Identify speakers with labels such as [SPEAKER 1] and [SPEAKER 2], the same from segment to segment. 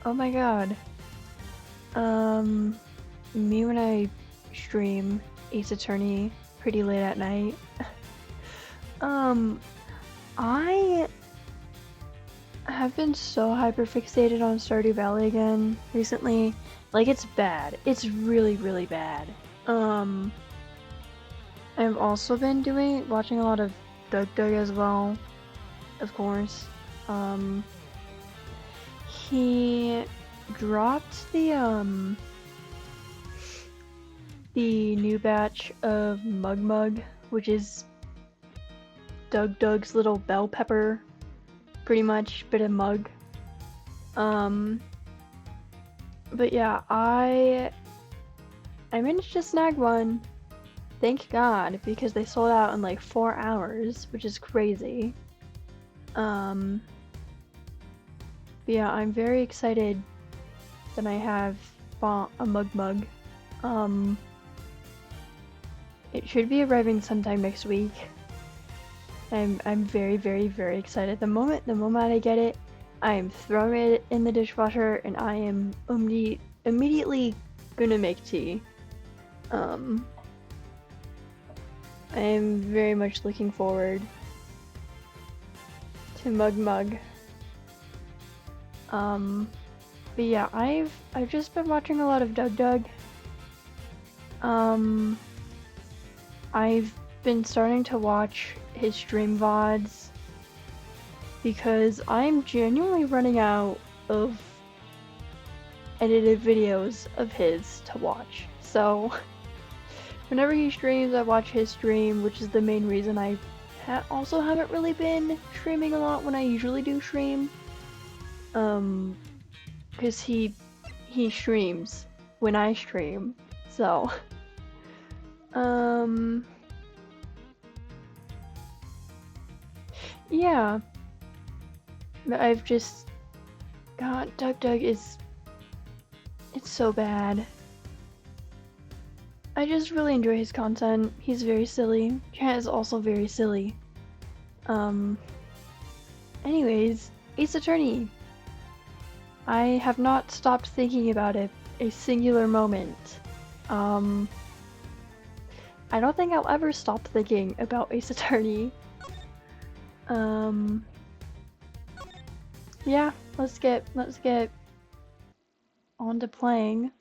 [SPEAKER 1] Oh my god. Me when I stream Ace Attorney pretty late at night. um, I have been so hyper fixated on Stardew Valley again recently. Like, it's bad. It's really, really bad. I've also been watching a lot of Doug as well, of course. He dropped the new batch of Mug, which is Doug's little bell pepper, pretty much, but a mug. But yeah, I managed to snag one. Thank God, because they sold out in like 4 hours, which is crazy. But yeah, I'm very excited that I have bought a mug. It should be arriving sometime next week. I'm very, very, very excited. The moment I get it, I am throwing it in the dishwasher and I am immediately gonna make tea. I am very much looking forward to Mug. But yeah, I've just been watching a lot of Doug. I've been starting to watch his stream VODs because I'm genuinely running out of edited videos of his to watch. So whenever he streams, I watch his stream, which is the main reason I also haven't really been streaming a lot when I usually do stream. Because he streams when I stream, so yeah. But I've just God, Doug is it's so bad. I just really enjoy his content. He's very silly. Chat is also very silly. Anyways, Ace Attorney. I have not stopped thinking about it a singular moment. I don't think I'll ever stop thinking about Ace Attorney. Yeah, let's get on to playing.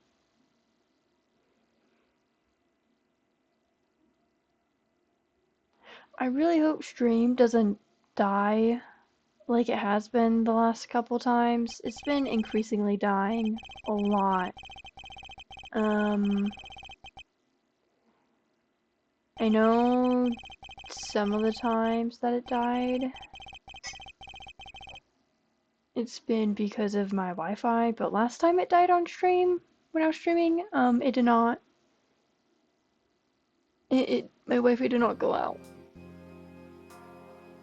[SPEAKER 1] I really hope stream doesn't die like it has been the last couple times. It's been increasingly dying a lot. I know some of the times that it died, it's been because of my Wi-Fi, but last time it died on stream, when I was streaming, it did not. My Wi-Fi did not go out.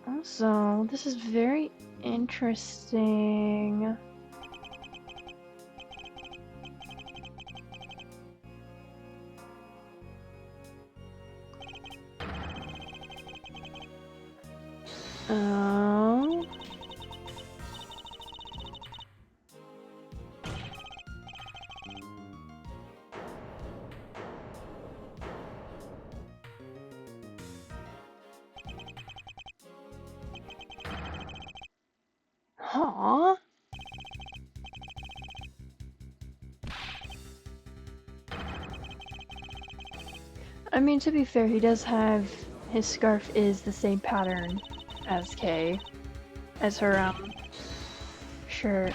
[SPEAKER 1] Also, this is very interesting. Oh. Huh? I mean, to be fair, he does have his scarf is the same pattern as Kay, as her shirt.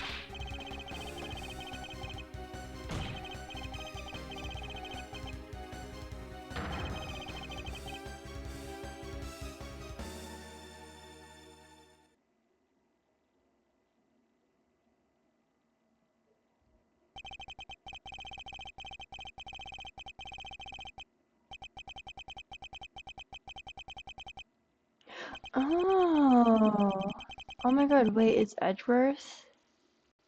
[SPEAKER 1] Oh. Oh my god, wait, it's Edgeworth?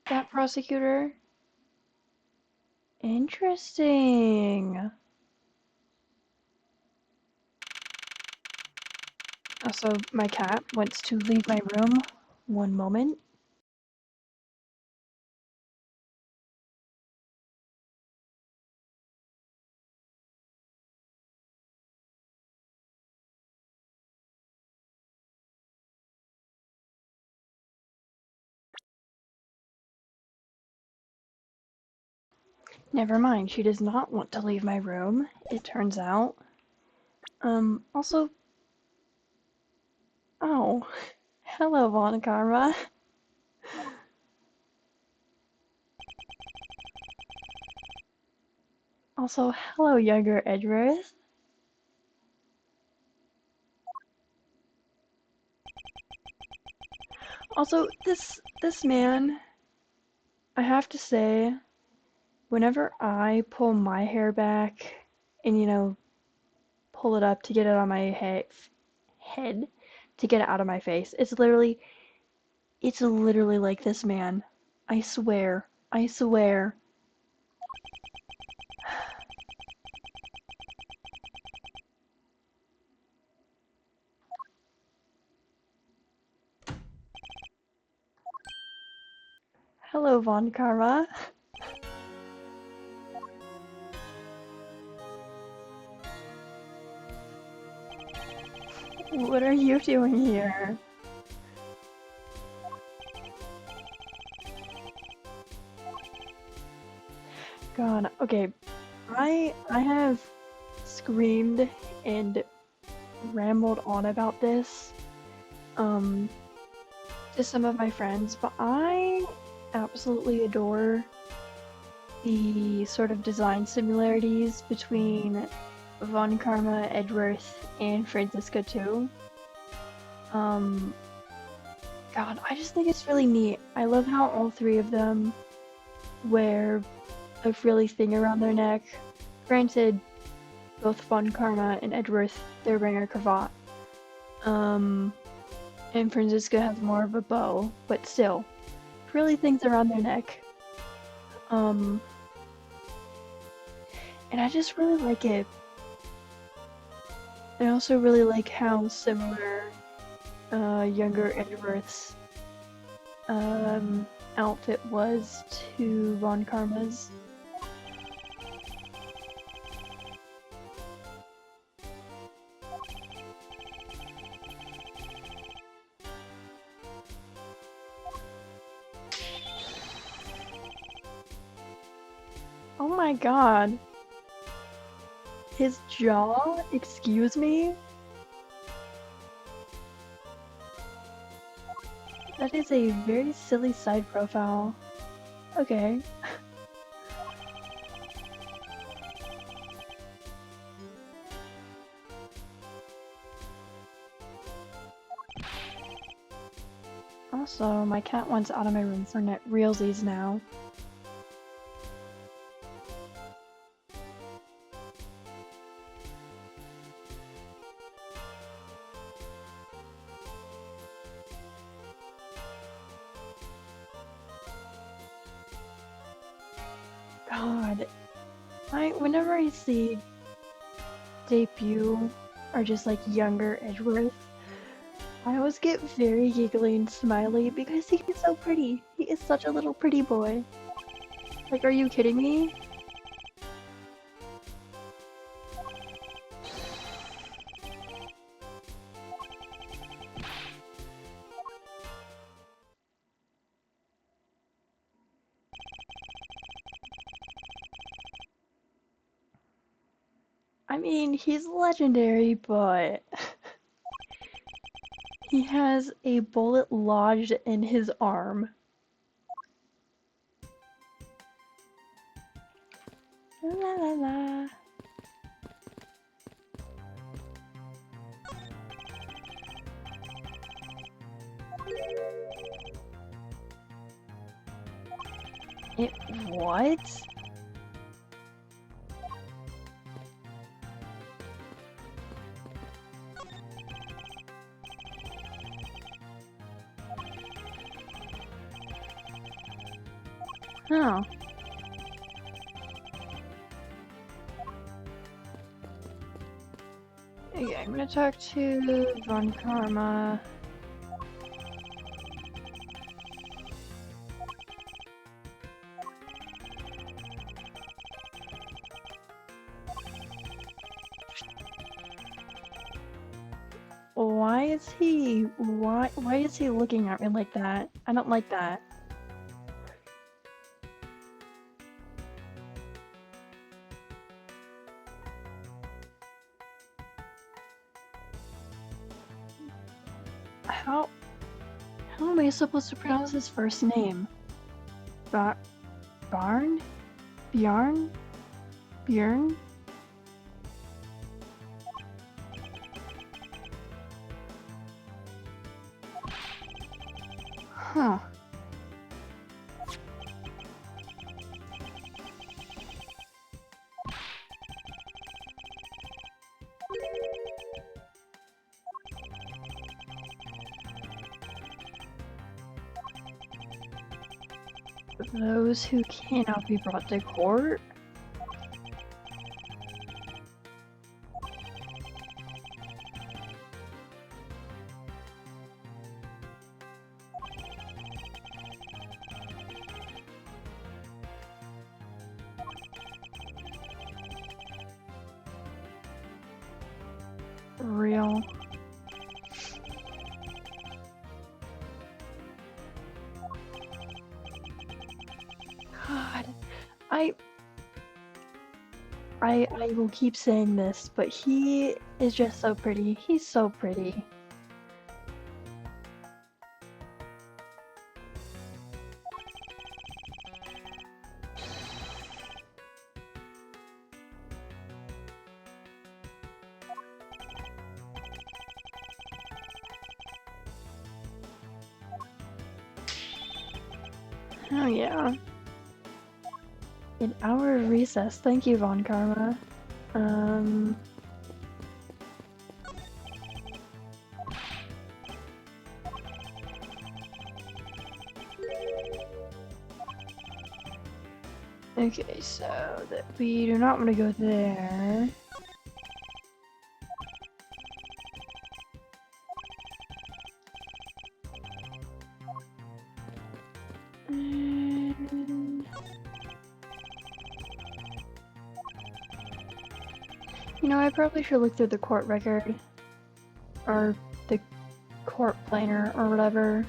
[SPEAKER 1] That prosecutor? Interesting. Also, my cat wants to leave my room. One moment. Never mind, she does not want to leave my room, it turns out. Also... Oh. Hello, Von Karma. Also, hello, younger Edgeworth. Also, this man, I have to say, whenever I pull my hair back and, you know, pull it up to get it on my head, to get it out of my face, it's literally like this man. I swear. I swear. Hello, Von Karma. What are you doing here? God, okay. I have screamed and rambled on about this to some of my friends, but I absolutely adore the sort of design similarities between Von Karma, Edgeworth, and Francisca too. God, I just think it's really neat. I love how all three of them wear a frilly thing around their neck. Granted, both Von Karma and Edgeworth, they're wearing a cravat. And Francisca has more of a bow, but still, frilly things around their neck. And I just really like it. I also really like how similar younger Edgeworth's outfit was to Von Karma's. Oh my god. His jaw? Excuse me? That is a very silly side profile. Okay. Also, my cat wants out of my room for realsies now. God, whenever I see debut or just like younger Edgeworth, I always get very giggly and smiley because he is so pretty. He is such a little pretty boy. Like, are you kidding me? I mean, he's legendary, but he has a bullet lodged in his arm. La la la. What? Oh. Okay, I'm gonna talk to Von Karma. Why is he looking at me like that? I don't like that. How am I supposed to pronounce his first name? Barn? Bjorn? Bjorn? Huh. Those who cannot be brought to court? Real. God, I will keep saying this, but he is just so pretty. He's so pretty. Oh yeah. An hour of recess. Thank you, Von Karma. Okay, so that we do not want to go there. And... You know, I probably should look through the court record. Or the court planner or whatever.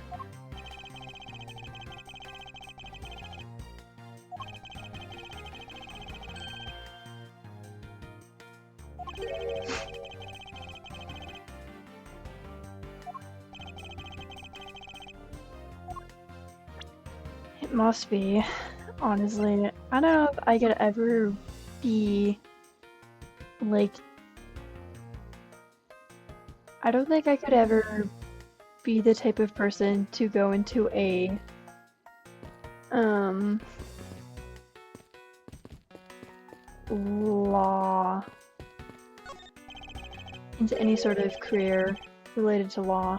[SPEAKER 1] It must be, honestly. I don't know if I could ever be, like... I don't think I could ever be the type of person to go into a, law... into any sort of career related to law.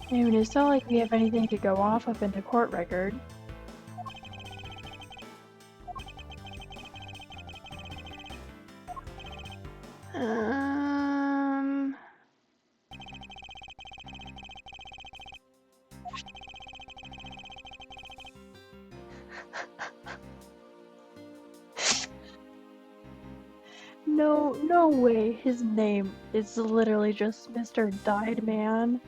[SPEAKER 1] I mean, it's not like we have anything to go off of in the court record. No way. His name is literally just Mr. Dyed Man.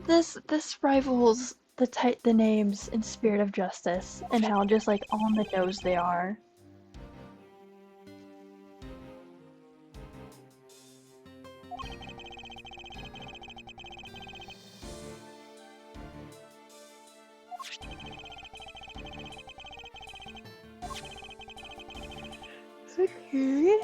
[SPEAKER 1] This rivals the names in Spirit of Justice and how just like on the nose they are. Okay.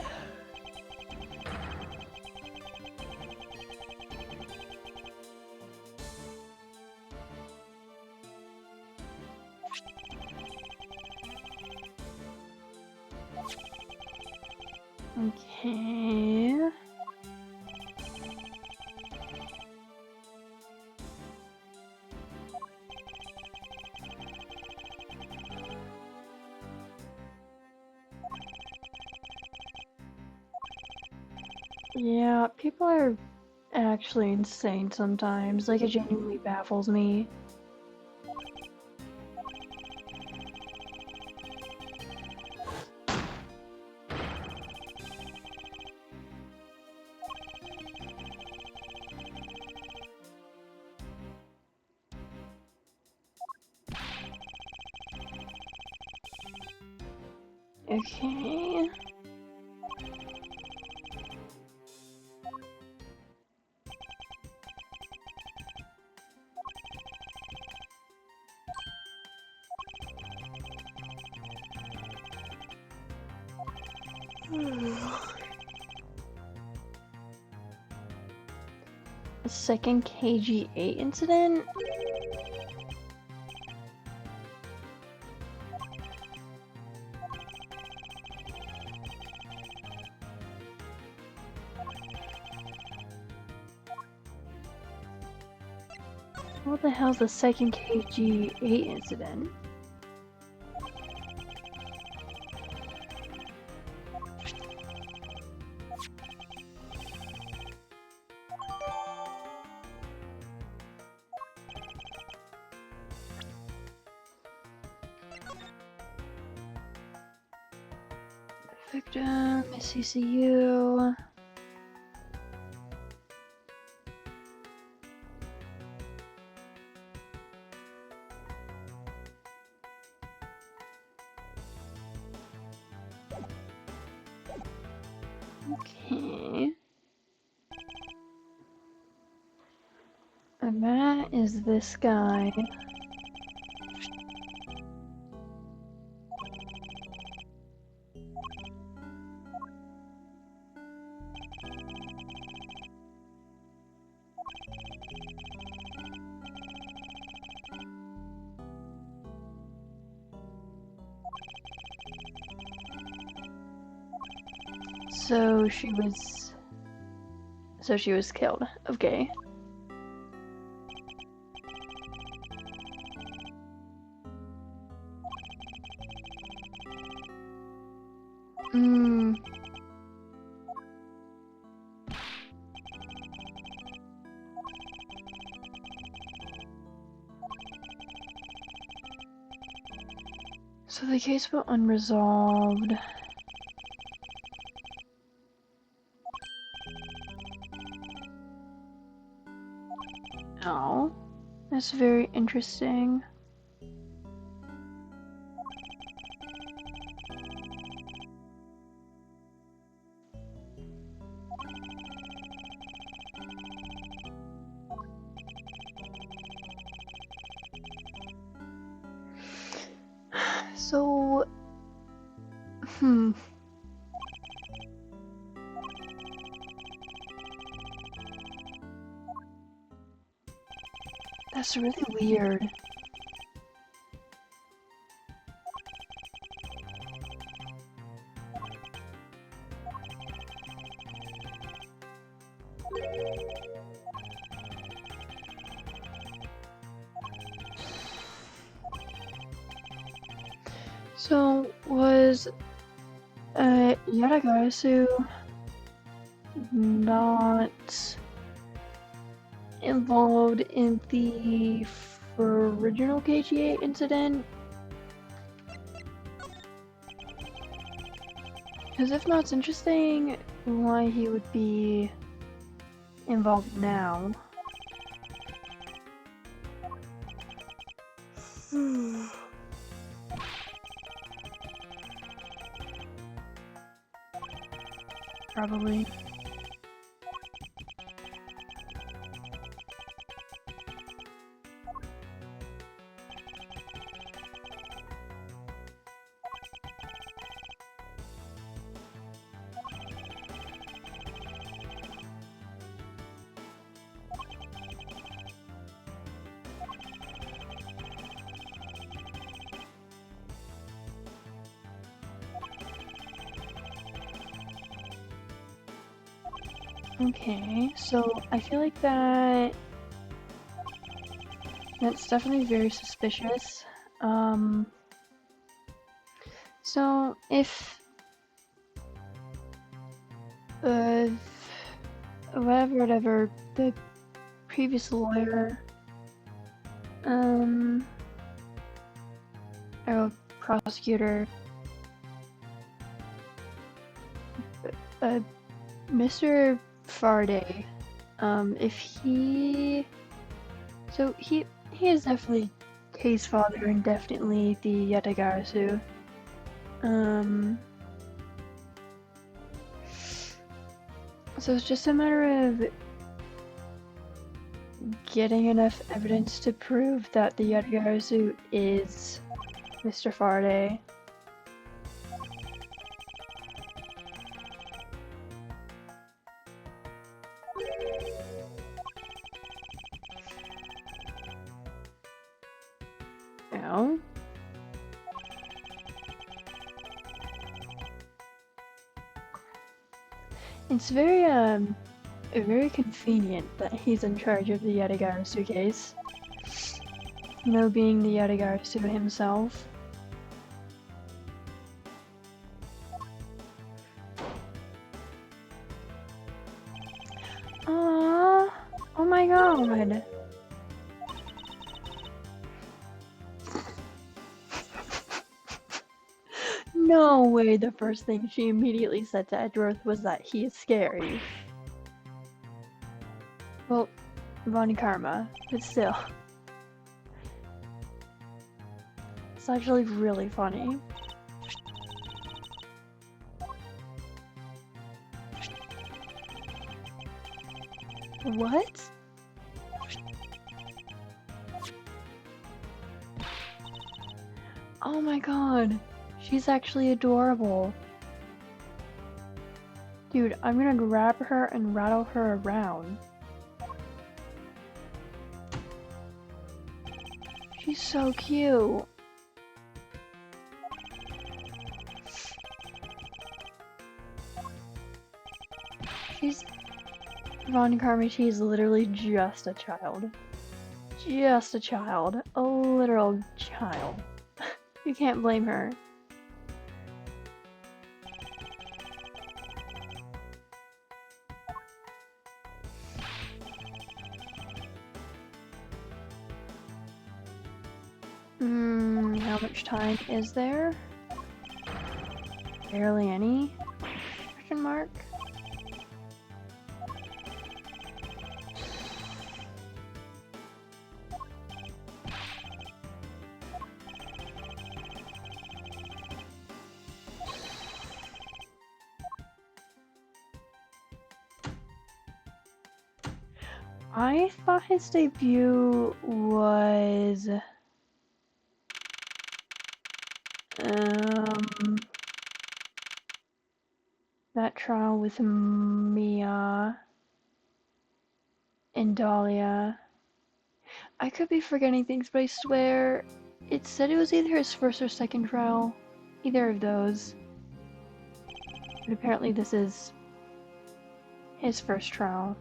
[SPEAKER 1] Okay. Yeah, people are actually insane sometimes. Like, it genuinely baffles me. Okay. A second KG8 incident? What the hell's a second KG8 incident? Victim, CCU. Okay. And that is this guy. So she was killed. Okay. Hmm. So the case went unresolved. Oh, that's very interesting. So, that's really weird. So, was Yatagarasu not involved in the original KGA incident? Because if not, it's interesting why he would be involved now. Probably. Okay, so I feel like that's definitely very suspicious. So if whatever the previous lawyer or prosecutor Mr. Farday, if he is definitely case father and definitely the Yatagarasu. So it's just a matter of getting enough evidence to prove that the Yatagarasu is Mr. Faraday. Now, it's very convenient that he's in charge of the Yatagarasu case. You know, being the Yatagarasu himself. Aww, oh my god. No way the first thing she immediately said to Edgeworth was that he is scary. Well, Von Karma, but still. It's actually really funny. What? Oh my god. She's actually adorable. Dude, I'm gonna grab her and rattle her around. She's so cute. Von Carmichael is literally just a child. Just a child. A literal child. You can't blame her. How much time is there? Barely any? Question mark? I thought his debut was that trial with Mia and Dahlia. I could be forgetting things, but I swear it said it was either his first or second trial. Either of those. But apparently this is his first trial.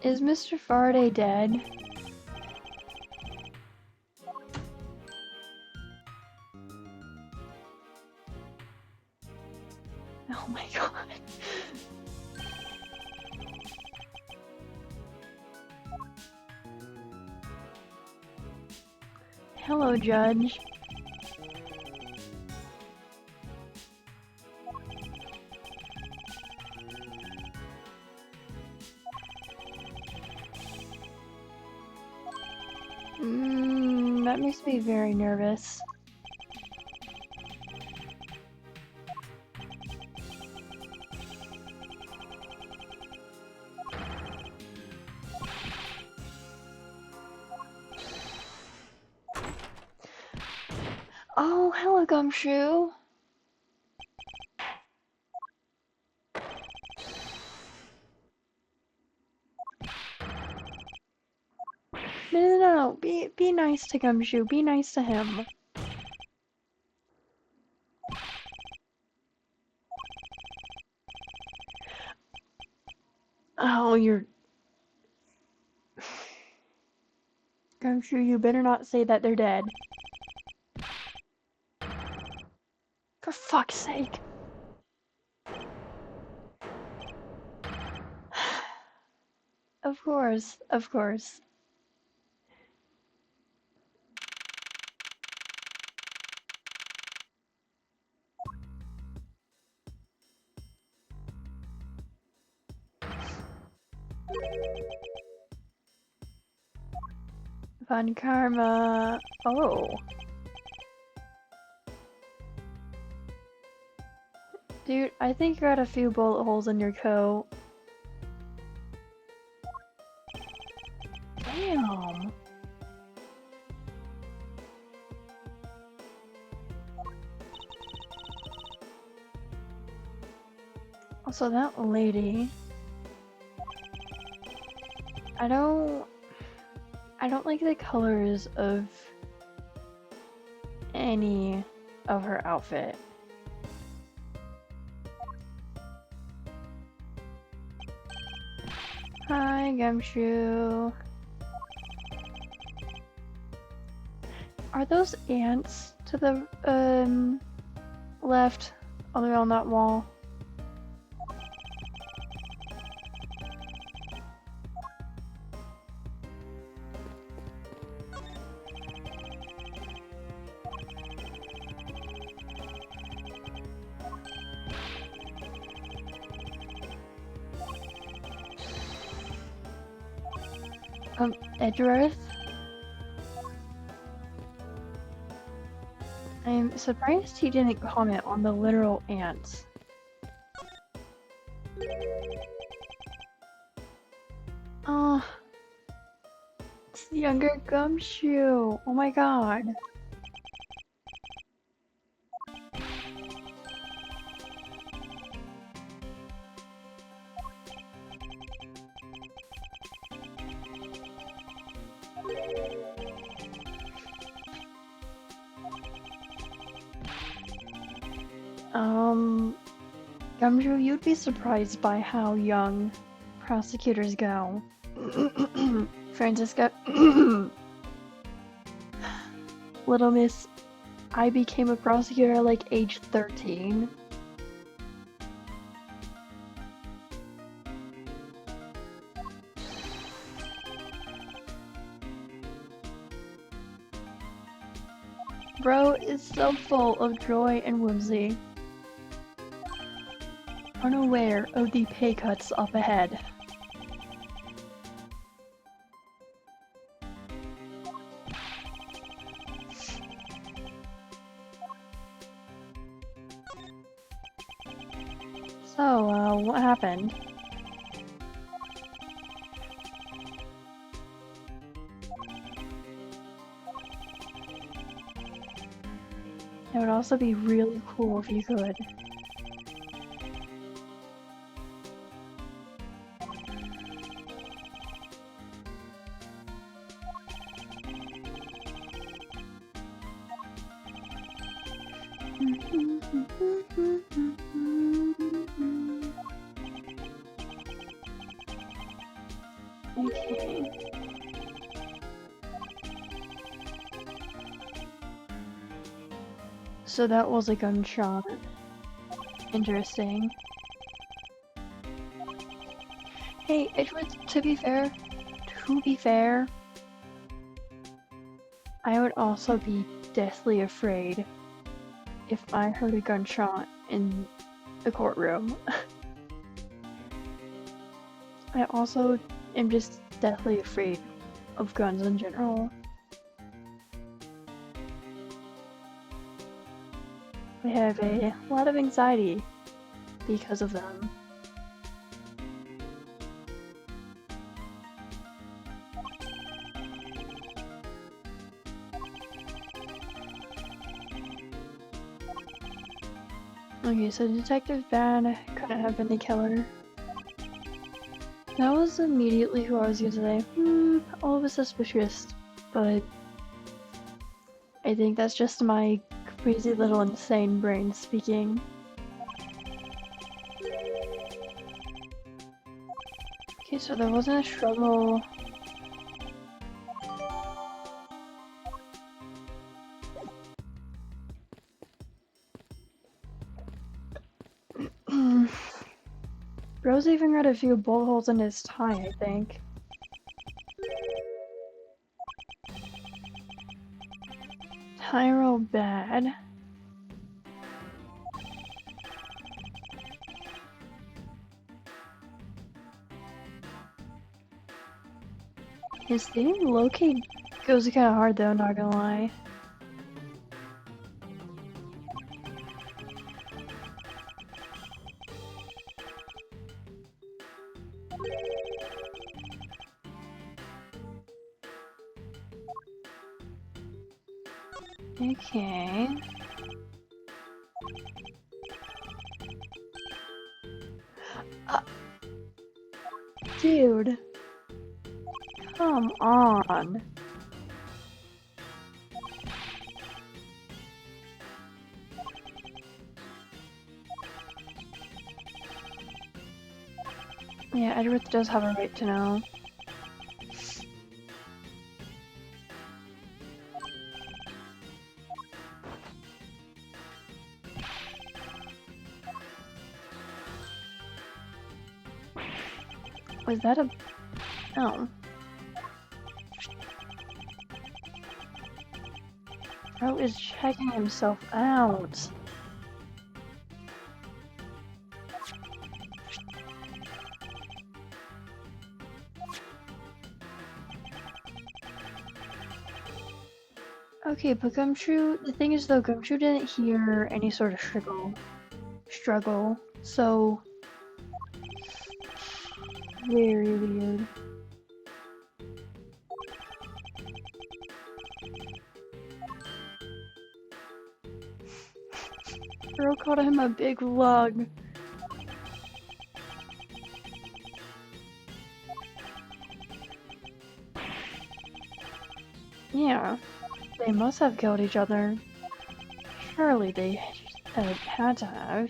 [SPEAKER 1] Is Mr. Faraday dead? Oh my god. Hello, Judge. That makes me very nervous. Oh, hello, Gumshoe. No. Be nice to Gumshoe. Be nice to him. Oh, you're... Gumshoe, you better not say that they're dead. For fuck's sake. Of course, of course. Fun karma. Oh. Dude, I think you got a few bullet holes in your coat. Damn. Also, that lady. I don't like the colors of any of her outfit. Hi, Gumshoe. Are those ants to the left on that wall? Edgeworth? I'm surprised he didn't comment on the literal ants. Oh, it's the younger Gumshoe. Oh my god. Gumshoe, you'd be surprised by how young prosecutors go. Francisca, Little Miss, I became a prosecutor at like age 13. Bro is so full of joy and whimsy, unaware of the pay cuts up ahead. So, what happened? It would also be really cool if you could. Okay. So that was a gunshot. Interesting. Hey, Edgeworth, to be fair, I would also be deathly afraid if I heard a gunshot in the courtroom. I also am just deathly afraid of guns in general. I have a lot of anxiety because of them. Okay, so Detective Bad couldn't have been the killer. That was immediately who I was gonna say, a little bit suspicious, but I think that's just my crazy little insane brain speaking. Okay, so there wasn't a struggle. Bro's even got a few bullet holes in his tie, I think. Tyro Bad. His thing low-key goes kind of hard though, not gonna lie. Okay. Dude. Come on. Yeah, Edward does have a right to know. Was that a... Oh. Bro is checking himself out. Okay, but Gumshoe, the thing is though, Gumshoe didn't hear any sort of struggle, so very weird. Bro called him a big lug. Yeah, they must have killed each other. Surely they had to have.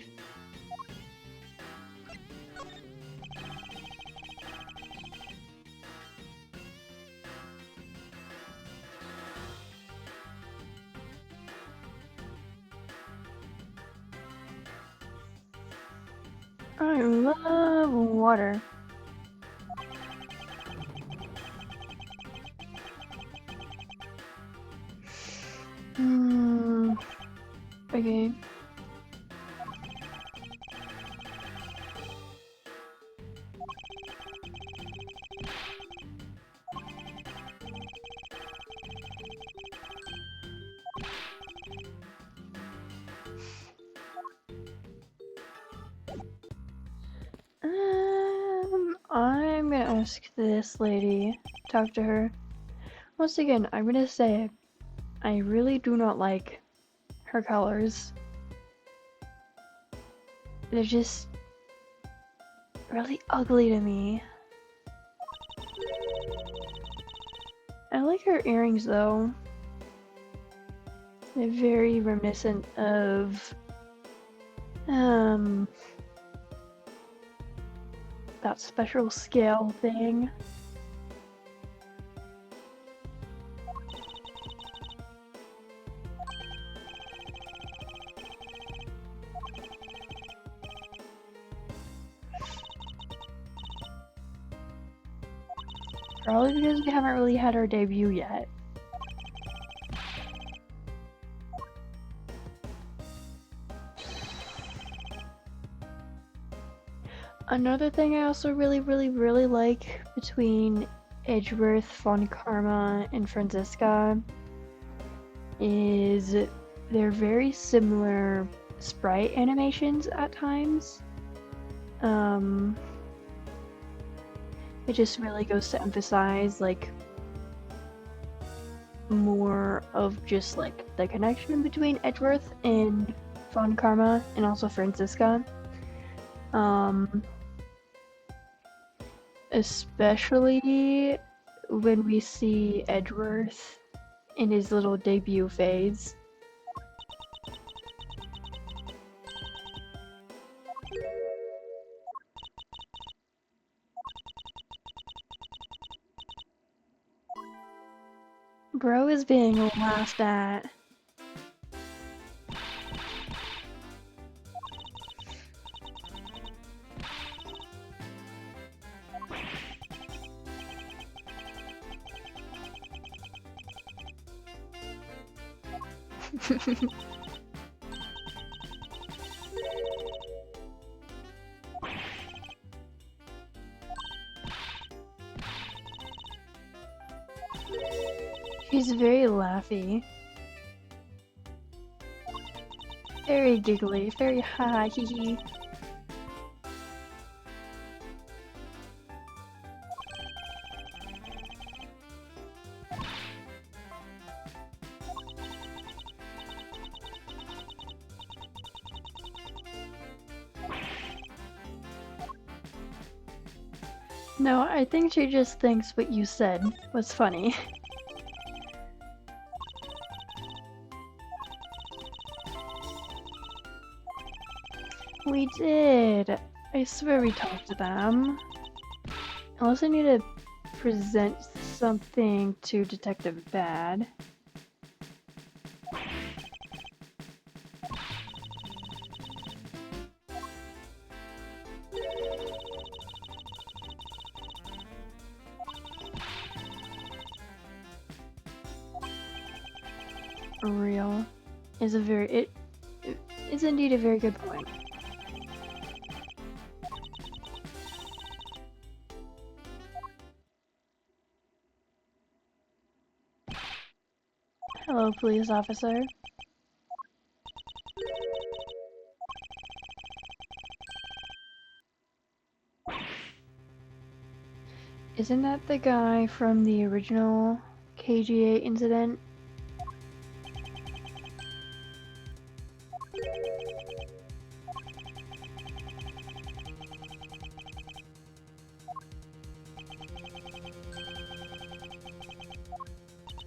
[SPEAKER 1] I love water. Okay. I'm gonna ask this lady, talk to her. Once again, I'm gonna say, I really do not like her colors. They're just really ugly to me. I like her earrings though. They're very reminiscent of that special scale thing. Probably because we haven't really had our debut yet. Another thing I also really like between Edgeworth, Von Karma, and Franziska is they're very similar sprite animations at times. It just really goes to emphasize like more of just like the connection between Edgeworth and Von Karma and also Franziska. Especially when we see Edgeworth in his little debut phase. Bro is being laughed at. She's very laughy. Very giggly, very ha hee hee. No, I think she just thinks what you said was funny. We did! I swear we talked to them. I also need to present something to Detective Bad. Real is a very it is indeed a very good point. Hello, police officer. Isn't that the guy from the original KGA incident?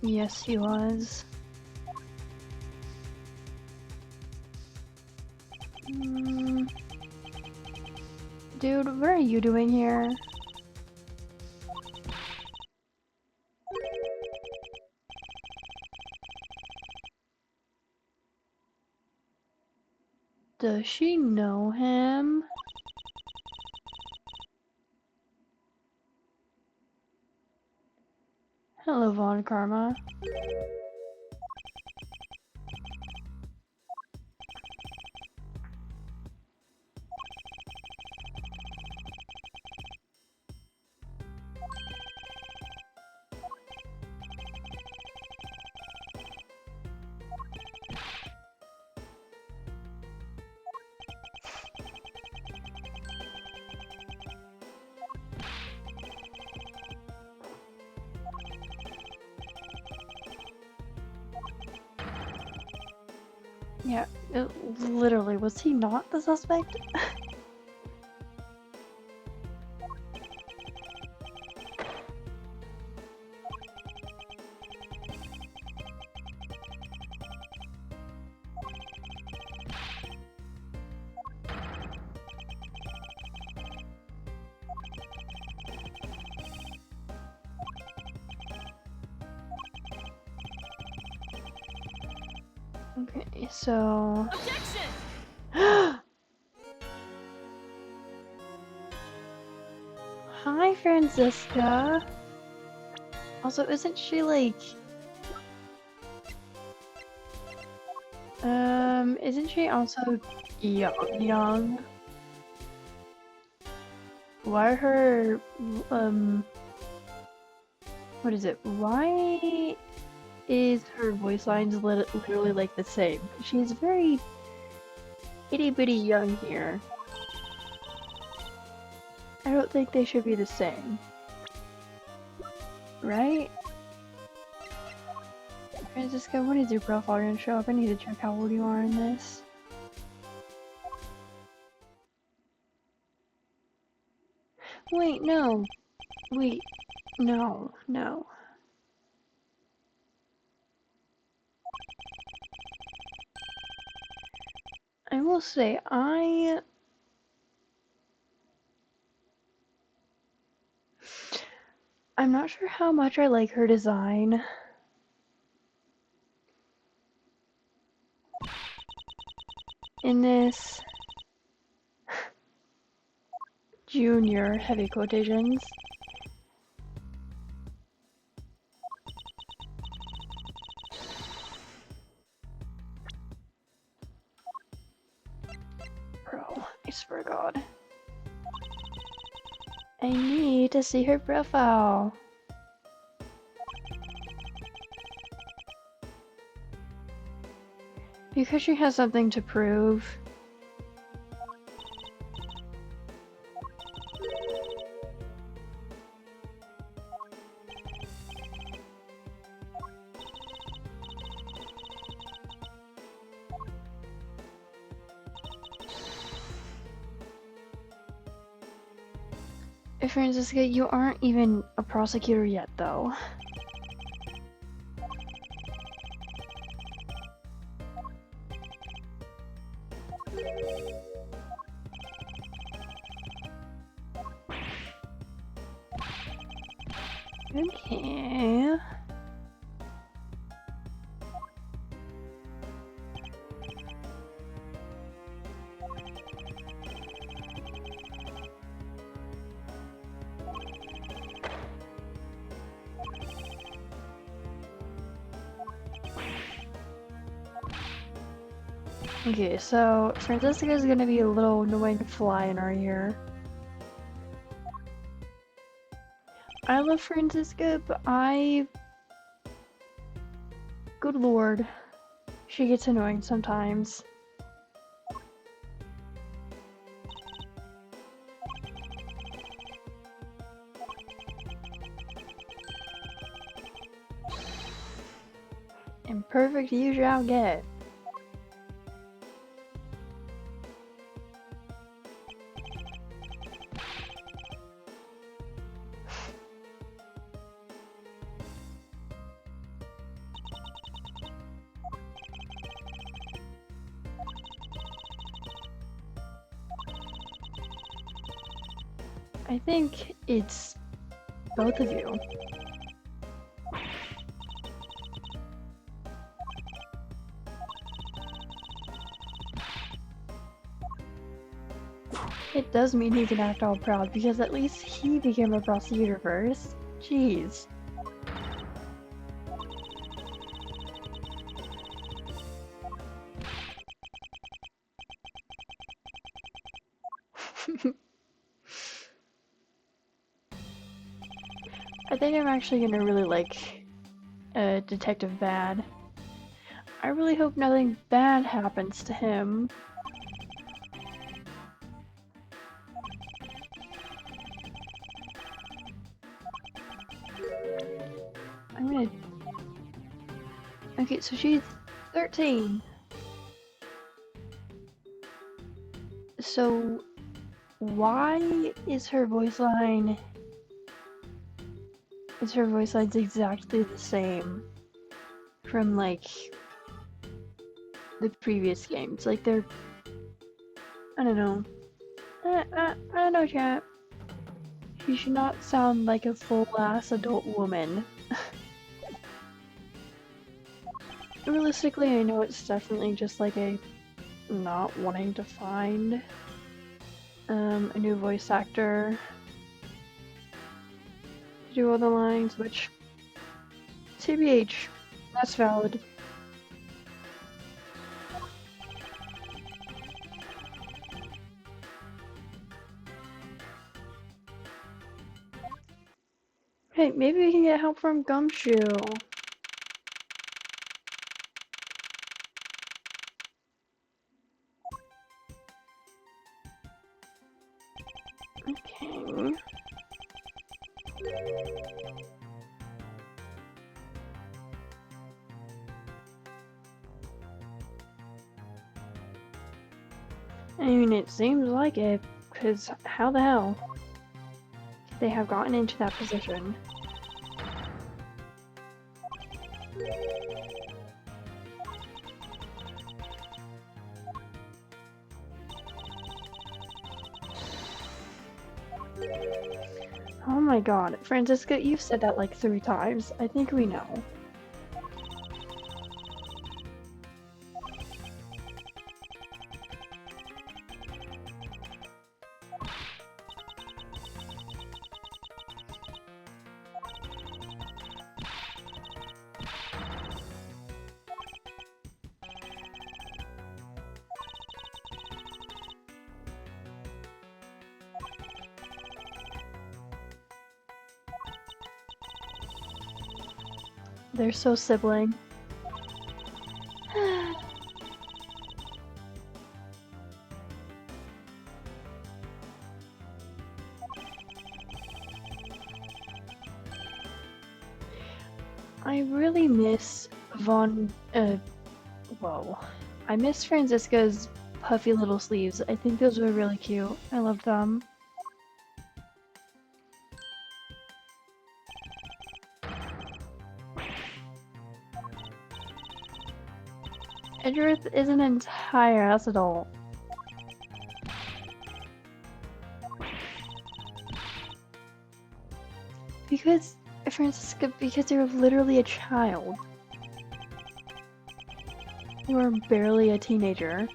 [SPEAKER 1] Yes, he was. Dude, what are you doing here? Does she know him? Hello, Von Karma. Yeah, literally, was he not the suspect? Okay, so...
[SPEAKER 2] Objection!
[SPEAKER 1] Hi, Franziska! Also, isn't she like... isn't she also young? Why are her, what is it? Why is her voice lines literally like the same? She's very itty bitty young here. I don't think they should be the same. Right? Franziska, when is your profile gonna show up? I need to check how old you are in this. Wait, no. Wait, no, no. I will say, I'm not sure how much I like her design. In this junior heavy quotations. Bro, I swear to God. I need to see her profile. Because she has something to prove. Francisca, you aren't even a prosecutor yet, though. Okay. Okay, so Francisca is gonna be a little annoying fly in our ear. I love Francisca, but good lord, she gets annoying sometimes. And perfect you shall get. I think it's both of you. It does mean he can act all proud because at least he became a prosecutor first. Jeez. I think I'm actually gonna really like Detective Bad. I really hope nothing bad happens to him. I'm gonna... Okay, so she's 13. So why is her voice line... Is her voice lines exactly the same from like the previous games? Like they're... I don't know. I don't know, chat. She should not sound like a full-ass adult woman. Realistically, I know it's definitely just like a not wanting to find a new voice actor to do all the lines, which TBH, that's valid. Hey, maybe we can get help from Gumshoe. Okay. I mean, it seems like it, because how the hell could they have gotten into that position? Oh my god, Francisca, you've said that like 3 times. I think we know. They're so sibling. miss whoa. I miss Franziska's puffy little sleeves. I think those were really cute. I loved them. Edgeworth is an entire ass adult. Because, Franziska, because you're literally a child. You are barely a teenager.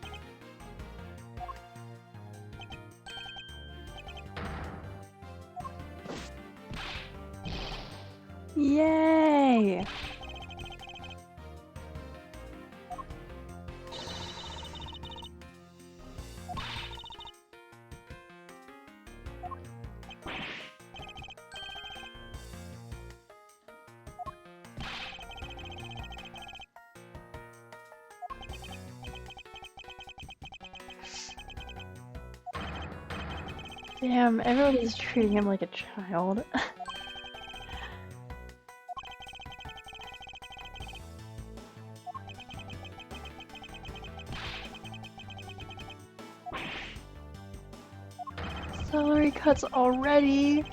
[SPEAKER 1] Yay! Damn, everybody's treating him like a child. Celery cuts already!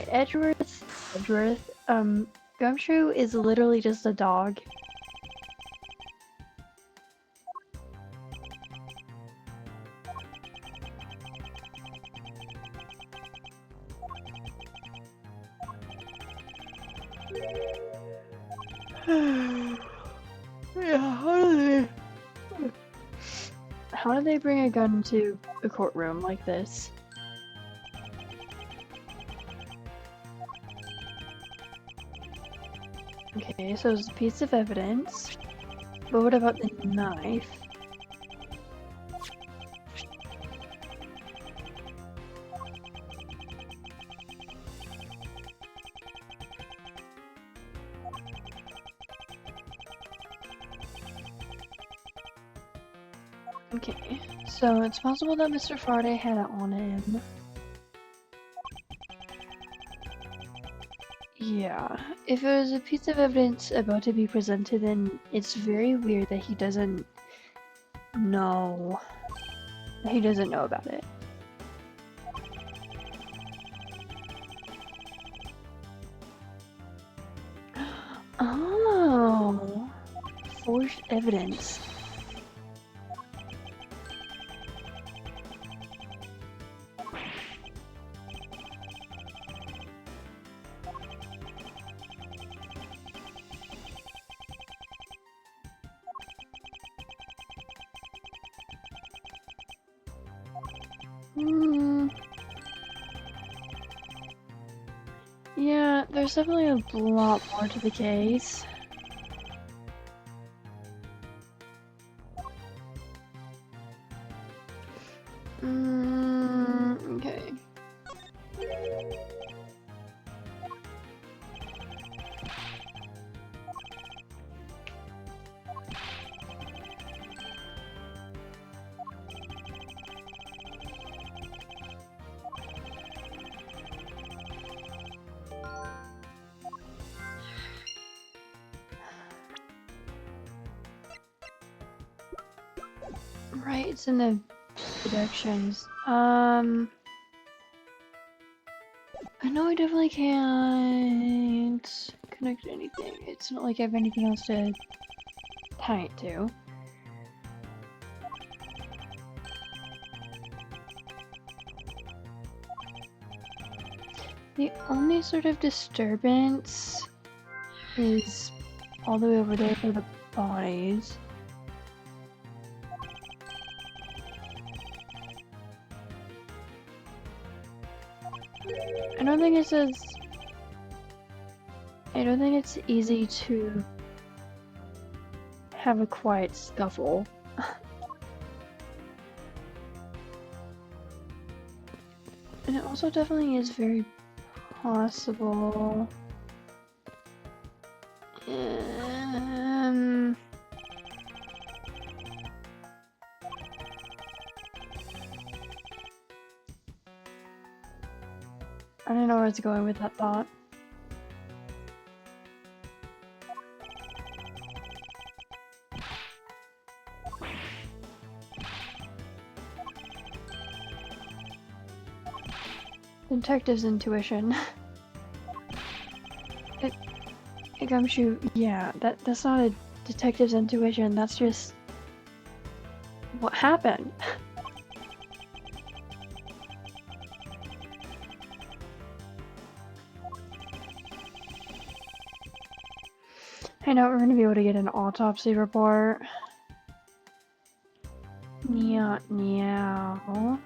[SPEAKER 1] Edgeworth, Gumshoe is literally just a dog. Yeah, how do they bring a gun to a courtroom like this? Okay, so it's a piece of evidence. But what about the knife? Okay, so it's possible that Mr. Faraday had it on him. Yeah, if it was a piece of evidence about to be presented, then it's very weird that he doesn't know. He doesn't know about it. Oh, forged evidence. Yeah, there's definitely a lot more to the case. Okay. Right, it's in the deductions. I know I definitely can't connect anything. It's not like I have anything else to tie it to. The only sort of disturbance is all the way over there for the bodies. I don't think it's easy to have a quiet scuffle. And it also definitely is very possible. I don't know where it's going with that thought. Detective's intuition. Gumshoe, yeah, that's not a detective's intuition, that's just what happened. I know we're gonna be able to get an autopsy report. Yeah, yeah.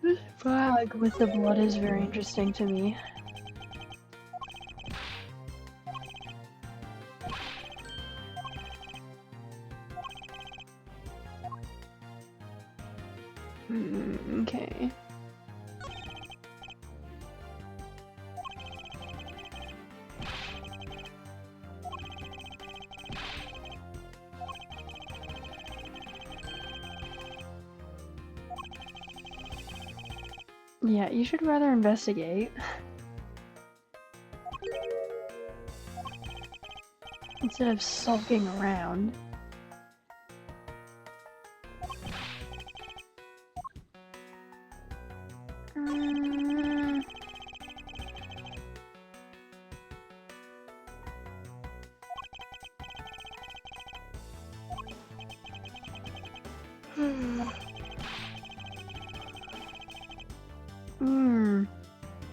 [SPEAKER 1] This flag with the blood is very interesting to me. Okay. Yeah, you should rather investigate. Instead of sulking around.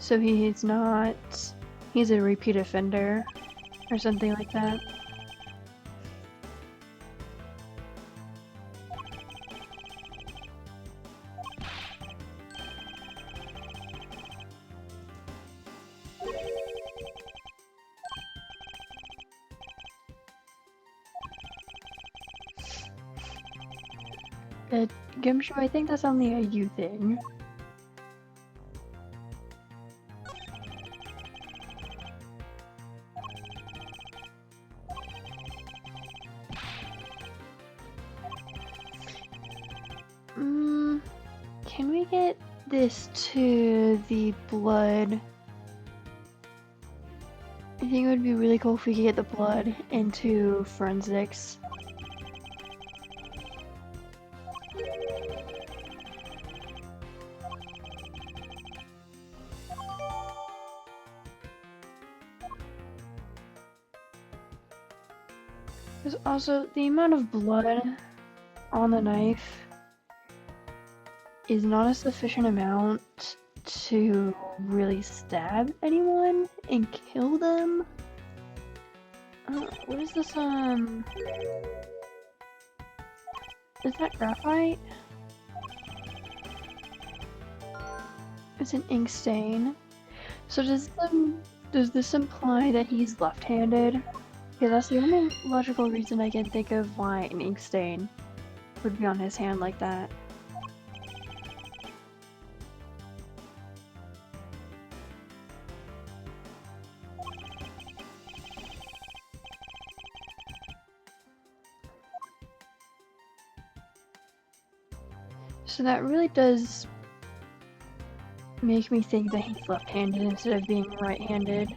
[SPEAKER 1] So he's not... He's a repeat offender, or something like that. But Gumshoe, I think that's only a you thing. Can we get this to the blood? I think it would be really cool if we could get the blood into forensics. There's also the amount of blood on the knife is not a sufficient amount to really stab anyone and kill them. What is this, is that graphite? It's an ink stain. So does this imply that he's left-handed? Yeah, that's the only logical reason I can think of why an ink stain would be on his hand like that. So that really does make me think that he's left-handed instead of being right-handed.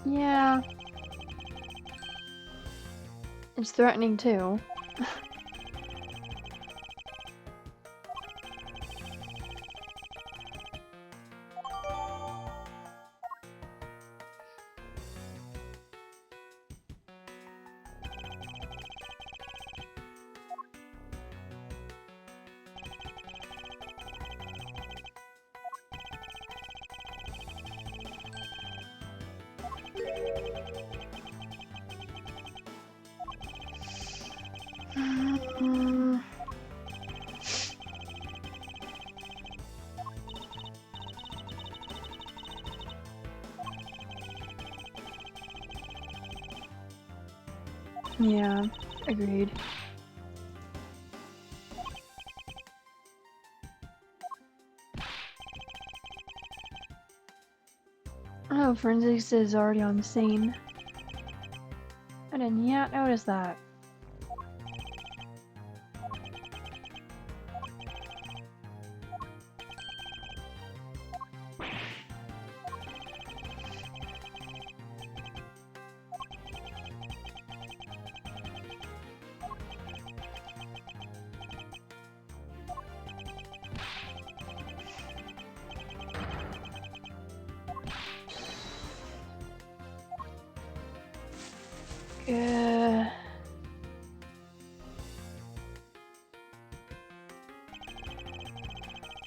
[SPEAKER 1] Yeah. It's threatening too. Yeah, agreed. Oh, forensics is already on the scene. I didn't yet notice that.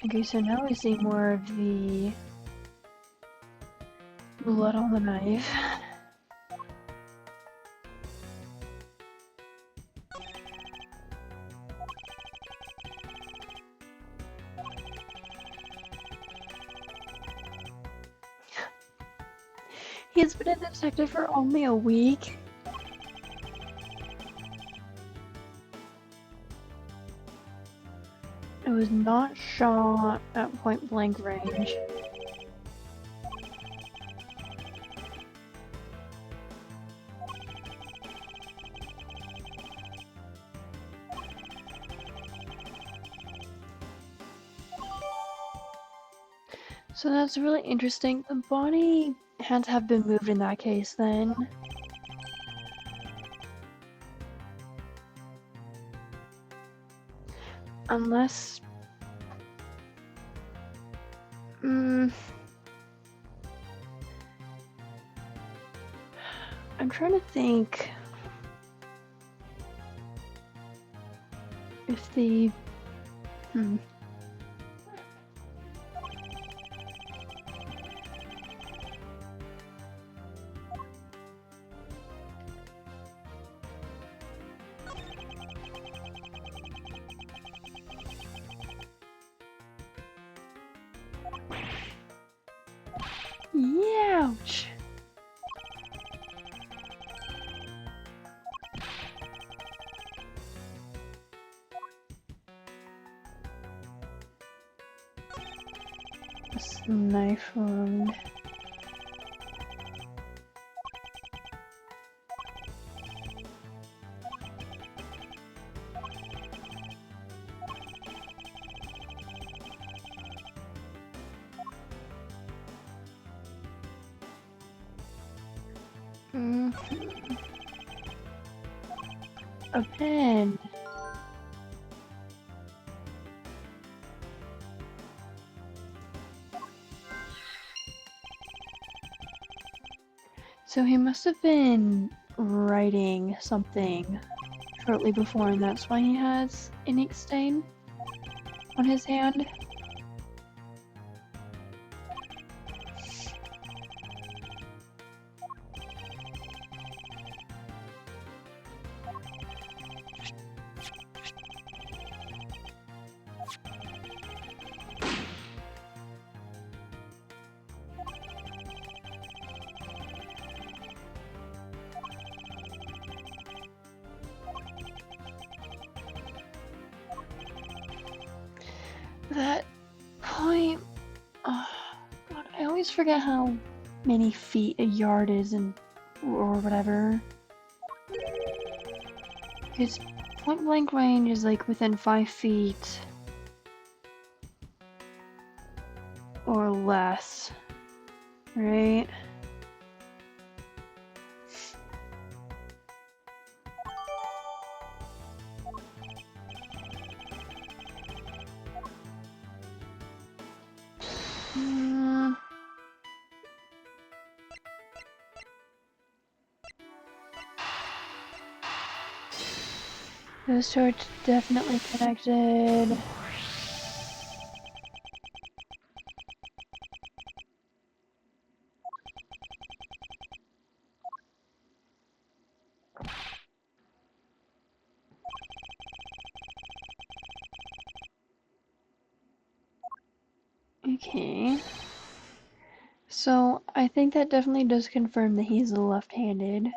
[SPEAKER 1] Okay, so now we see more of the blood on the knife. He's been a detective for only a week. It was not shot at point blank range. So that's really interesting. The body had to have been moved in that case then. Unless... I'm trying to think if the... Ouch! This knife wound. A pen. So he must have been writing something shortly before, and that's why he has an ink stain on his hand. That point... Oh, God, I always forget how many feet a yard is or whatever. His point blank range is like within 5 feet or less, right? Those two are definitely connected. Okay. So I think that definitely does confirm that he's left-handed.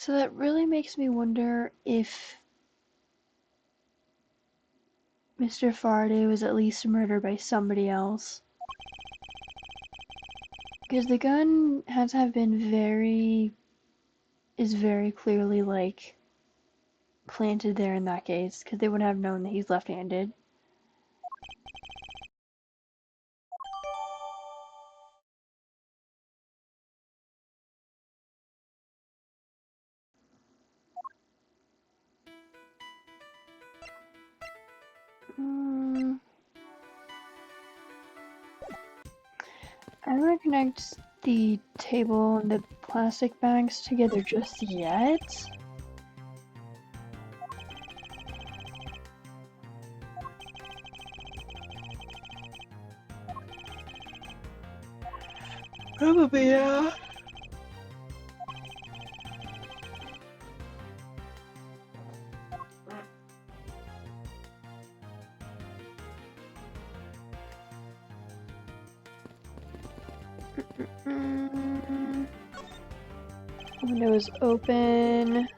[SPEAKER 1] So that really makes me wonder if Mr. Faraday was at least murdered by somebody else. Because the gun has to have been is very clearly, like, planted there in that case, because they would have known that he's left-handed. I don't want to connect the table and the plastic bags together just yet. Probably, yeah. Window is open.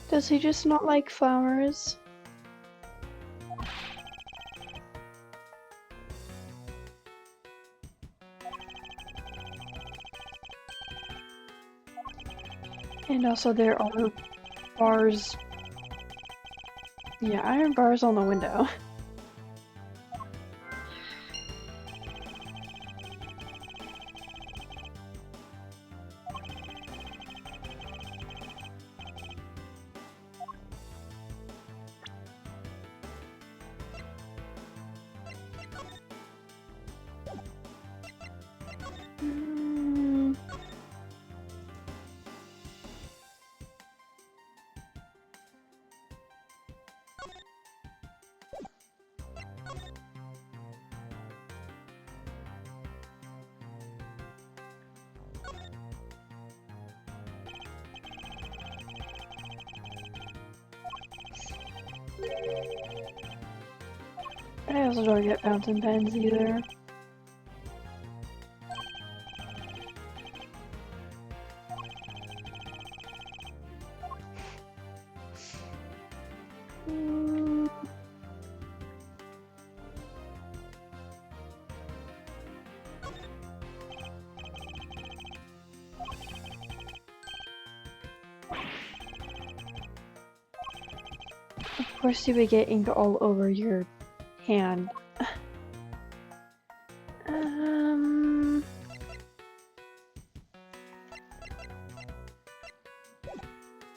[SPEAKER 1] Does he just not like flowers? And also there are bars. Yeah, iron bars on the window. I also don't get fountain pens either. Of course you would get ink all over your hand.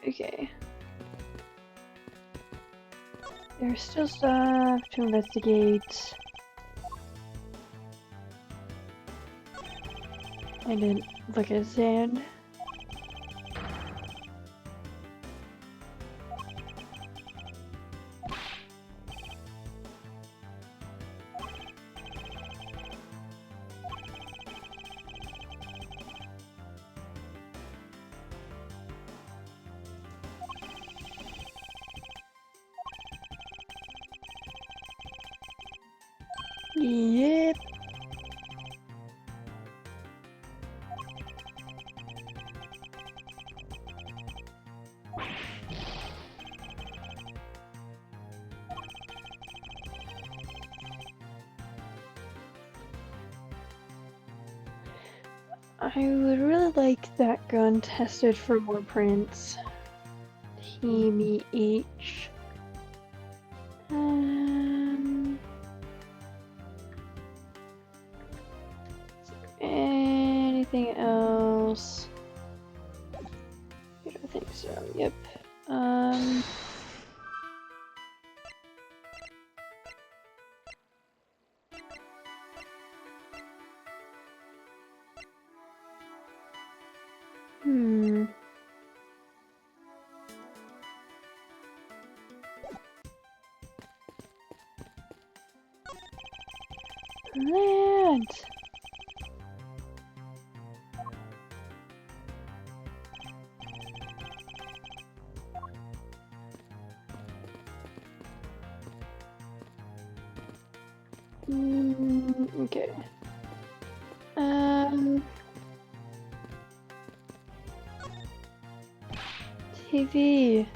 [SPEAKER 1] Okay. There's still stuff to investigate. I didn't look at sand. Yep. I would really like that gun tested for more prints. TBH. Anything else? I don't think so. Yep. Land. Okay. TV.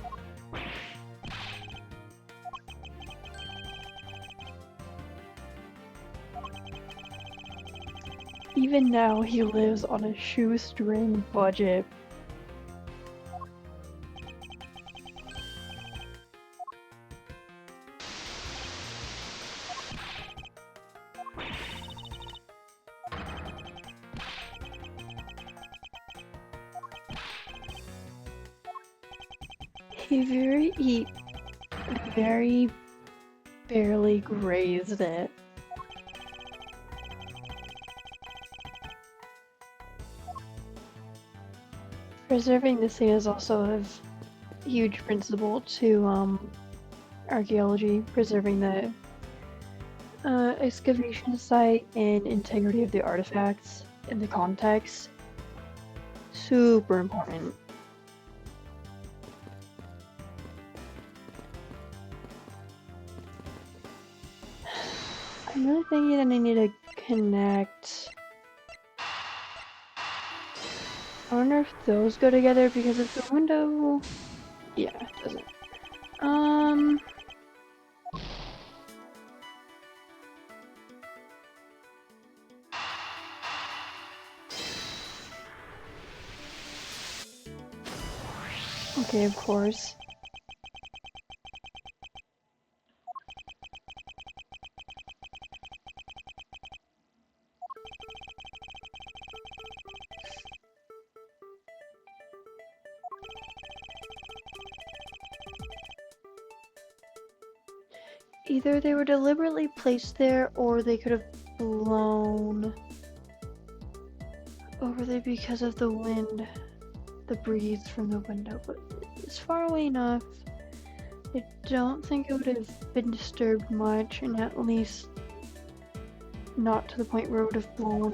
[SPEAKER 1] Even now, he lives on a shoestring budget. He very barely grazed it. Preserving the scene is also of huge principle to archaeology, preserving the excavation site and integrity of the artifacts in the context. Super important. I'm really thinking that I need to connect. I wonder if those go together because it's a window. Yeah, it doesn't. Okay, of course. Either they were deliberately placed there or they could have blown over there because of the wind, the breeze from the window, but it's far away enough. I don't think it would have been disturbed much, and at least not to the point where it would have blown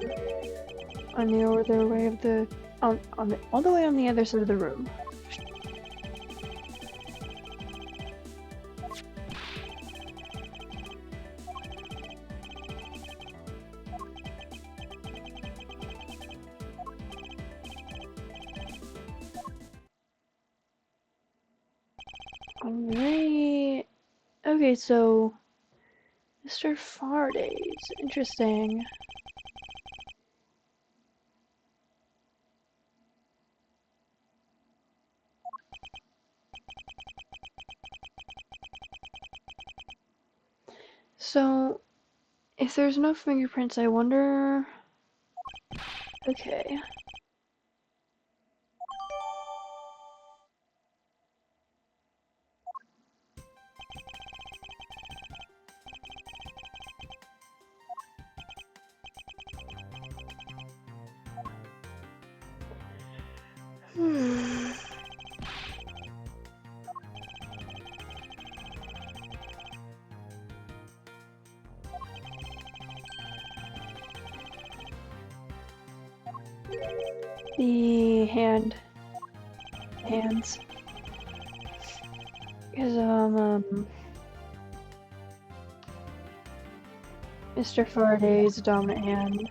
[SPEAKER 1] on the other way of the all the way on the other side of the room. Alright. Okay, so Mr. Fardays. Interesting. So, if there's no fingerprints, I wonder... Okay. The hands. Because, Mr. Faraday's dominant hand.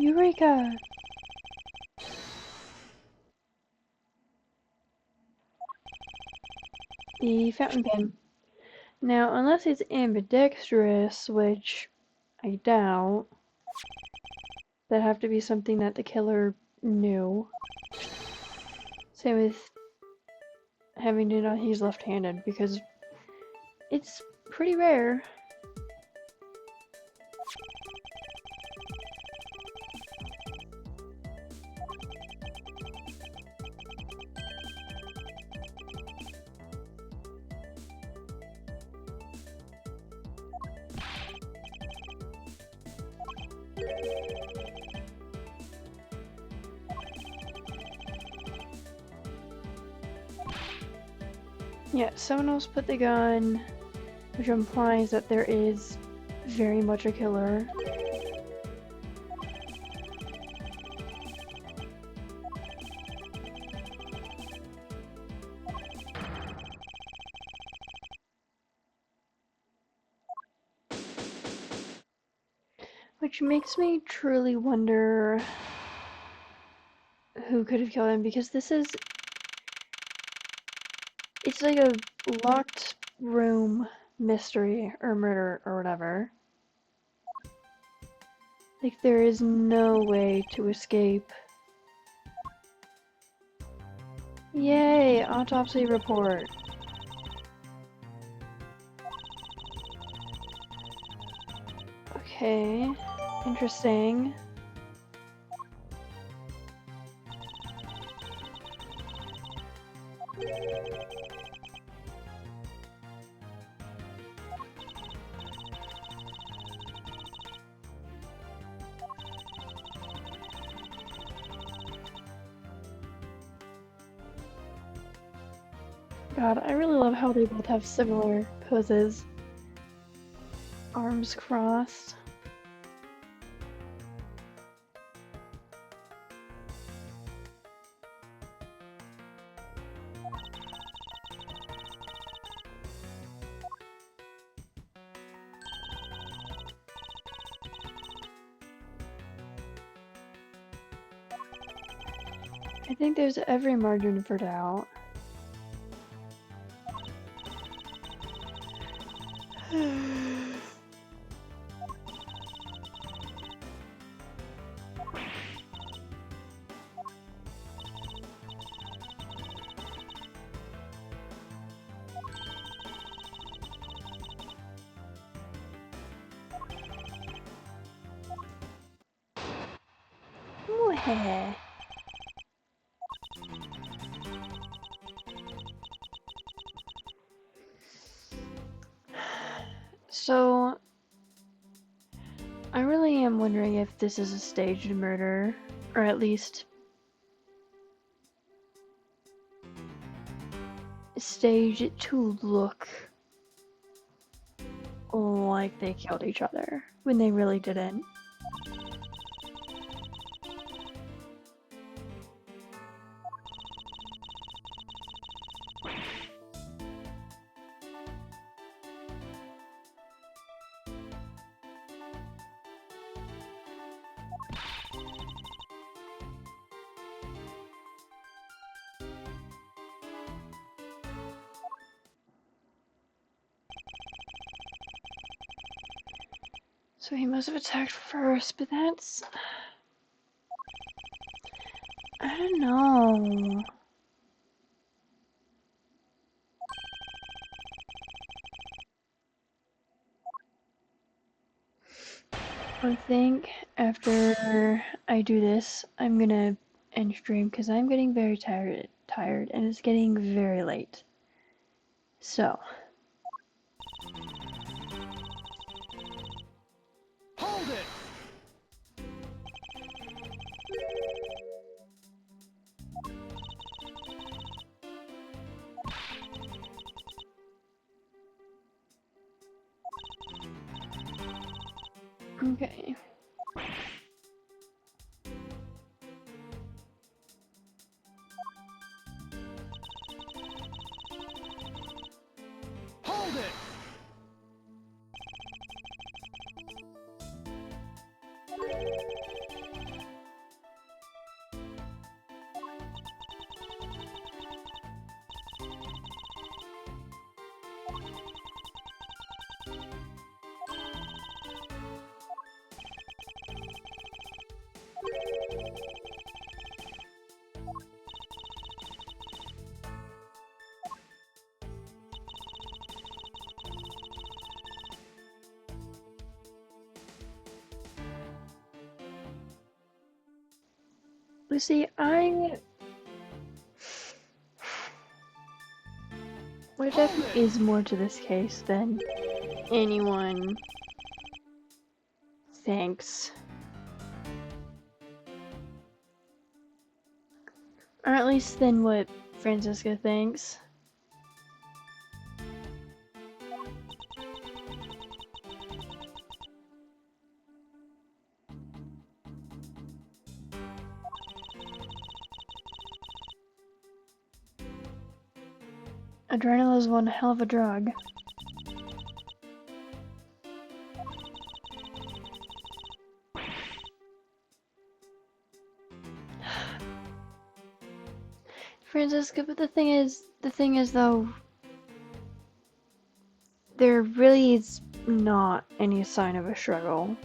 [SPEAKER 1] Eureka! The fountain pen. Now, unless it's ambidextrous, which I doubt, that'd have to be something that the killer knew. Same with having to know he's left-handed, because it's pretty rare. Yeah, someone else put the gun which implies that there is very much a killer. Which makes me truly wonder who could have killed him, because this is... It's like a locked room mystery or murder or whatever. Like, there is no way to escape. Yay! Autopsy report. Okay. Interesting. God, I really love how they both have similar poses. Arms crossed. I think there's every margin for doubt. Mwah. So, I really am wondering if this is a staged murder, or at least staged to look like they killed each other when they really didn't. So he must have attacked first, but that's... I don't know. I think after I do this, I'm gonna end stream because I'm getting very tired, and it's getting very late. So,
[SPEAKER 2] Hold it!
[SPEAKER 1] okay.
[SPEAKER 2] Hold it!
[SPEAKER 1] Lucy, what definitely is more to this case than anyone thinks. Or at least than what Francisca thinks. Adrenaline is one hell of a drug. Francisca, but the thing is though, there really is not any sign of a struggle.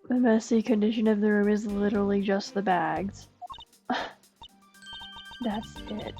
[SPEAKER 1] The messy condition of the room is literally just the bags. That's it.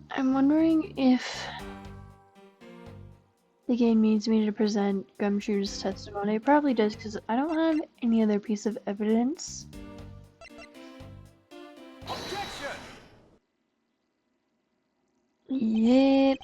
[SPEAKER 1] I'm wondering if the game needs me to present Gumshoe's testimony. It probably does, because I don't have any other piece of evidence.
[SPEAKER 2] Objection!
[SPEAKER 1] Yep.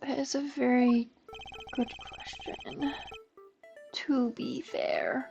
[SPEAKER 1] That is a very good question. To be fair.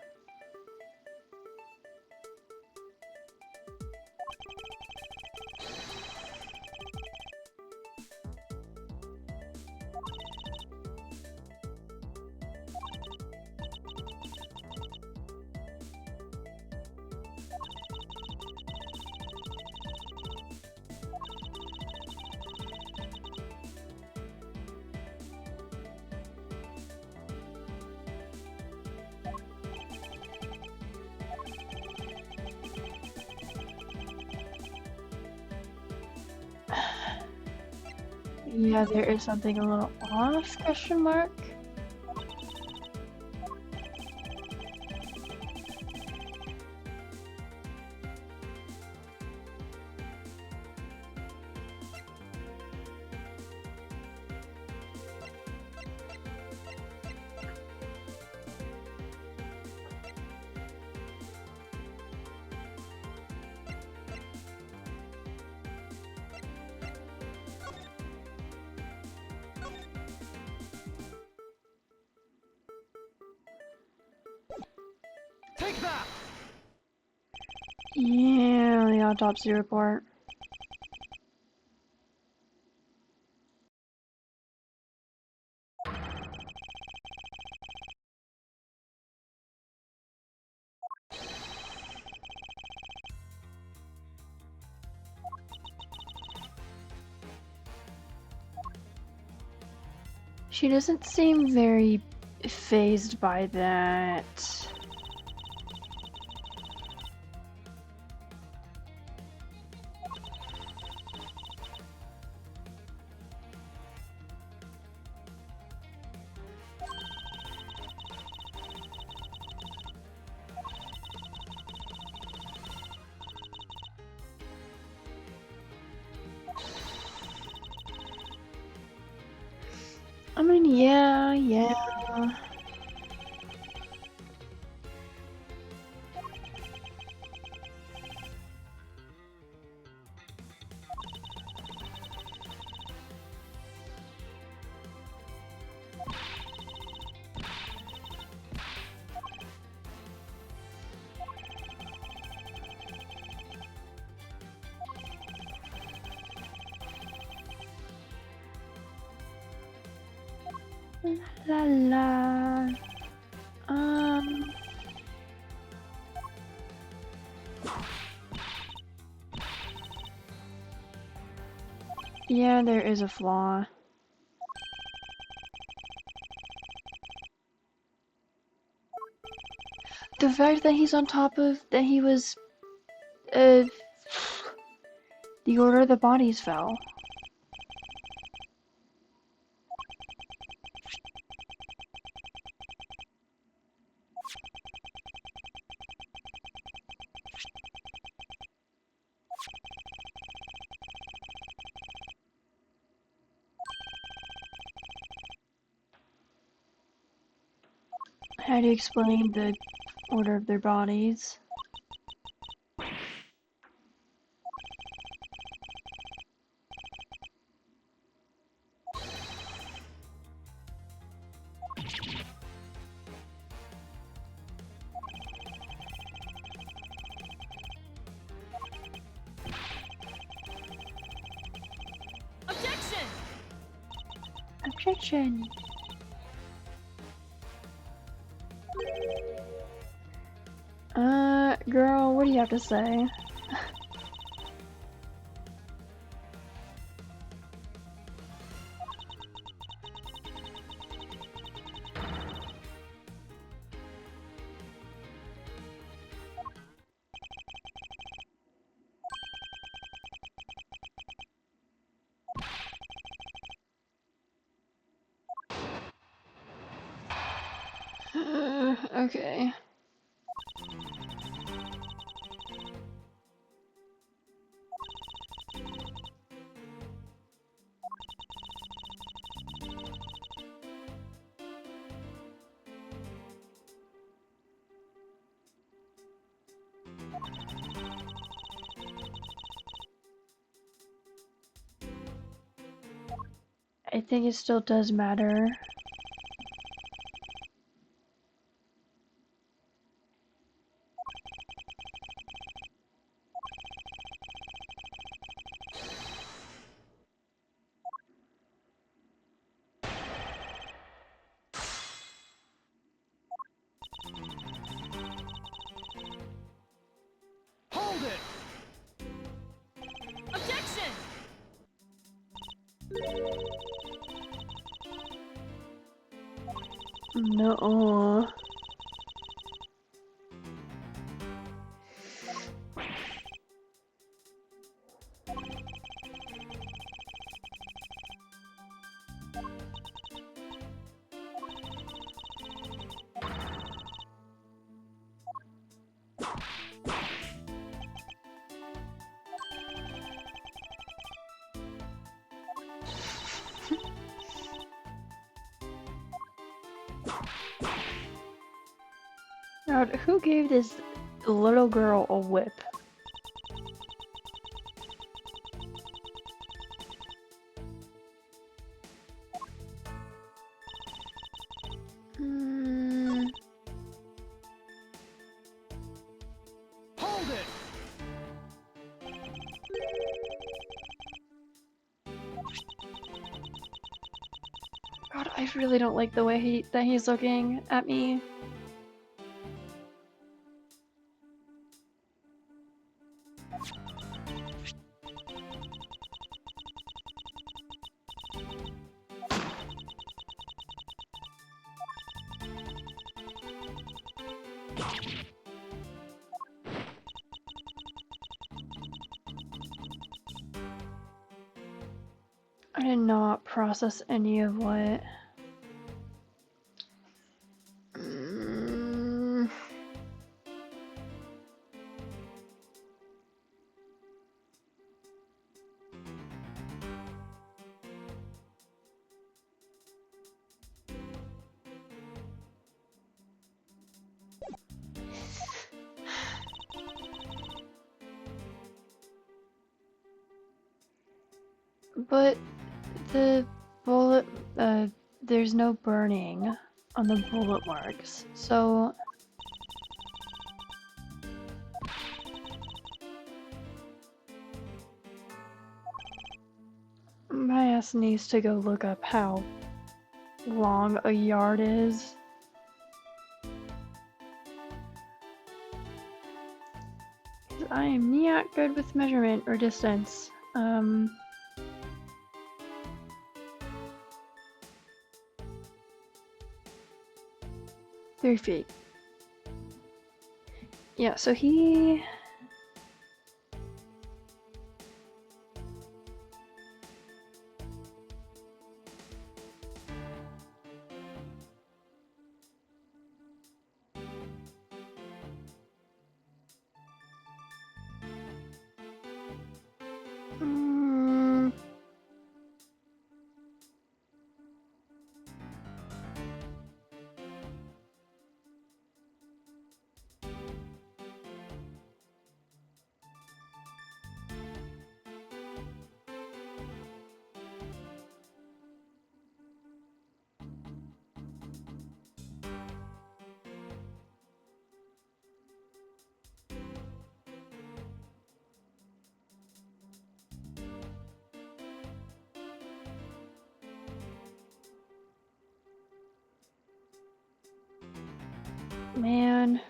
[SPEAKER 1] Yeah, there is something a little off, question mark.
[SPEAKER 2] Take that!
[SPEAKER 1] Yeah, the autopsy report. She doesn't seem very fazed by that. I mean, yeah. La la. Yeah, there is a flaw. The fact that he's on top of that he was the order the bodies fell. How do you explain the order of their bodies?
[SPEAKER 2] Objection!
[SPEAKER 1] Objection! Girl, what do you have to say? Okay. I think it still does matter.
[SPEAKER 2] Hold it! Objection!
[SPEAKER 1] No. God, who gave this little girl a whip?
[SPEAKER 2] Hold it!
[SPEAKER 1] God, I really don't like the way he's looking at me. I did not process any of what. But the bullet, there's no burning on the bullet marks, so my ass needs to go look up how long a yard is. I am not good with measurement or distance. 3 feet. Yeah, so he... Man.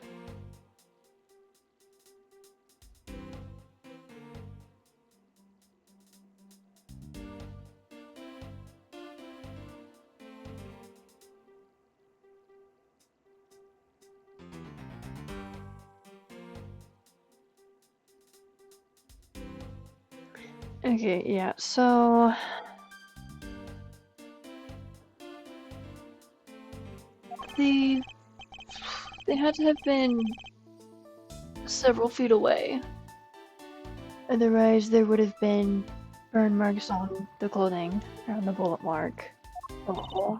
[SPEAKER 1] Okay, yeah, so... They had to have been several feet away. Otherwise, there would have been burn marks on the clothing, around the bullet mark. Oh.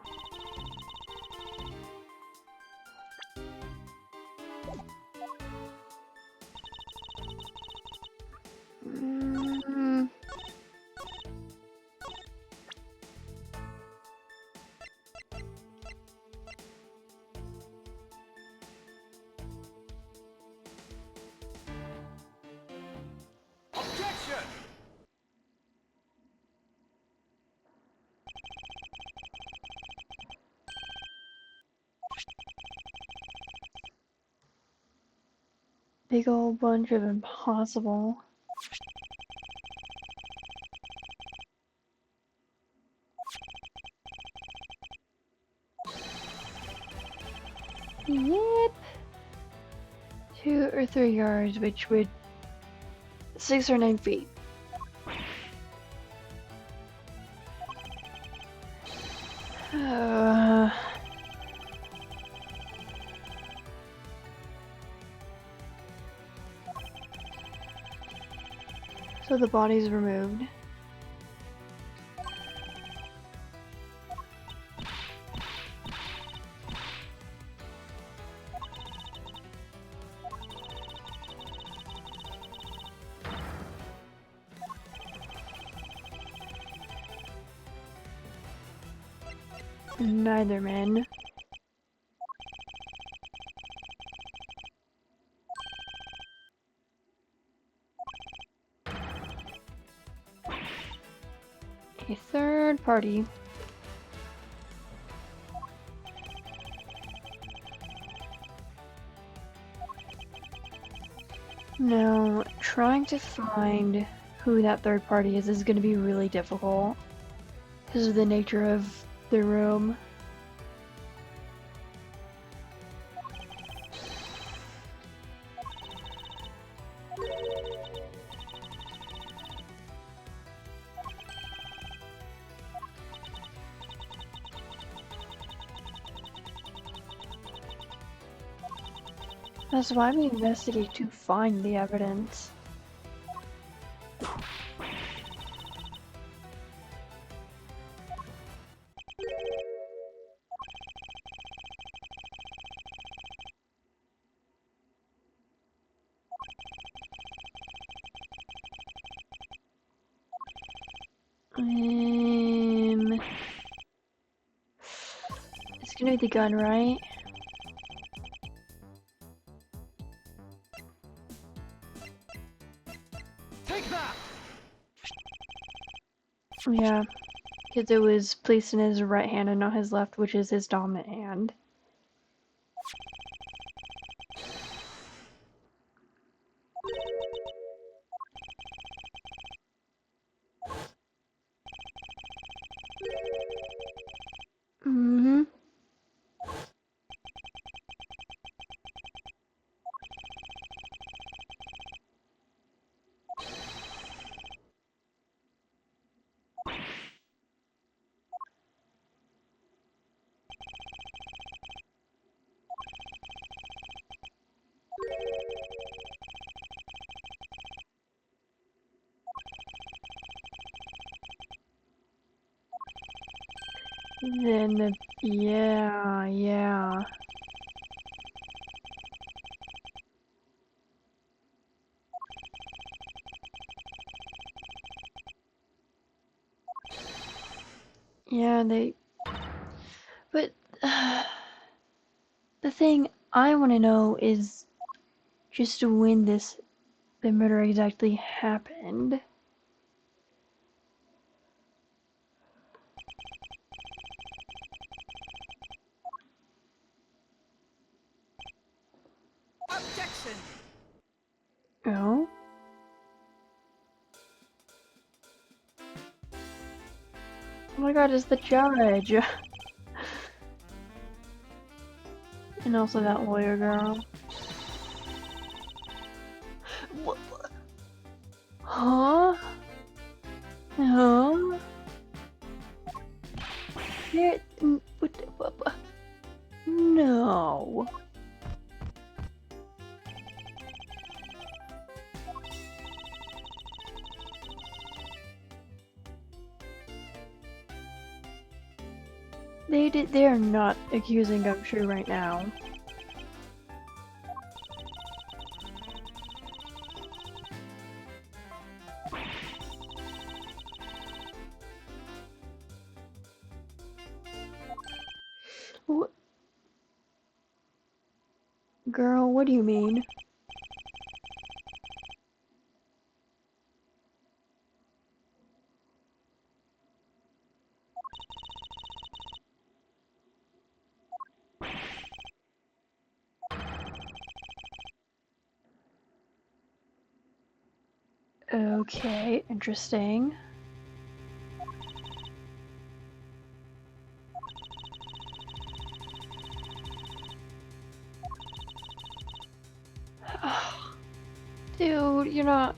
[SPEAKER 1] Big old bunch of impossible. Yep. 2 or 3 yards, which would 6 or 9 feet. So the body's removed. Neither man. A third party. Now, trying to find who that third party is going to be really difficult because of the nature of the room. That's why we investigate to find the evidence. It's gonna be the gun, right? Take that! Yeah. Because it was placed in his right hand and not his left, which is his dominant hand. Mm-hmm. Then the yeah. Yeah, but the thing I want to know is just when the murder exactly happened.
[SPEAKER 2] Objection!
[SPEAKER 1] Oh? Oh my god, it's the judge! And also that lawyer girl. What? Huh? Huh? What? No. They are not accusing Gumshoe right now. What? Girl, what do you mean? Okay, interesting. Dude, you're not...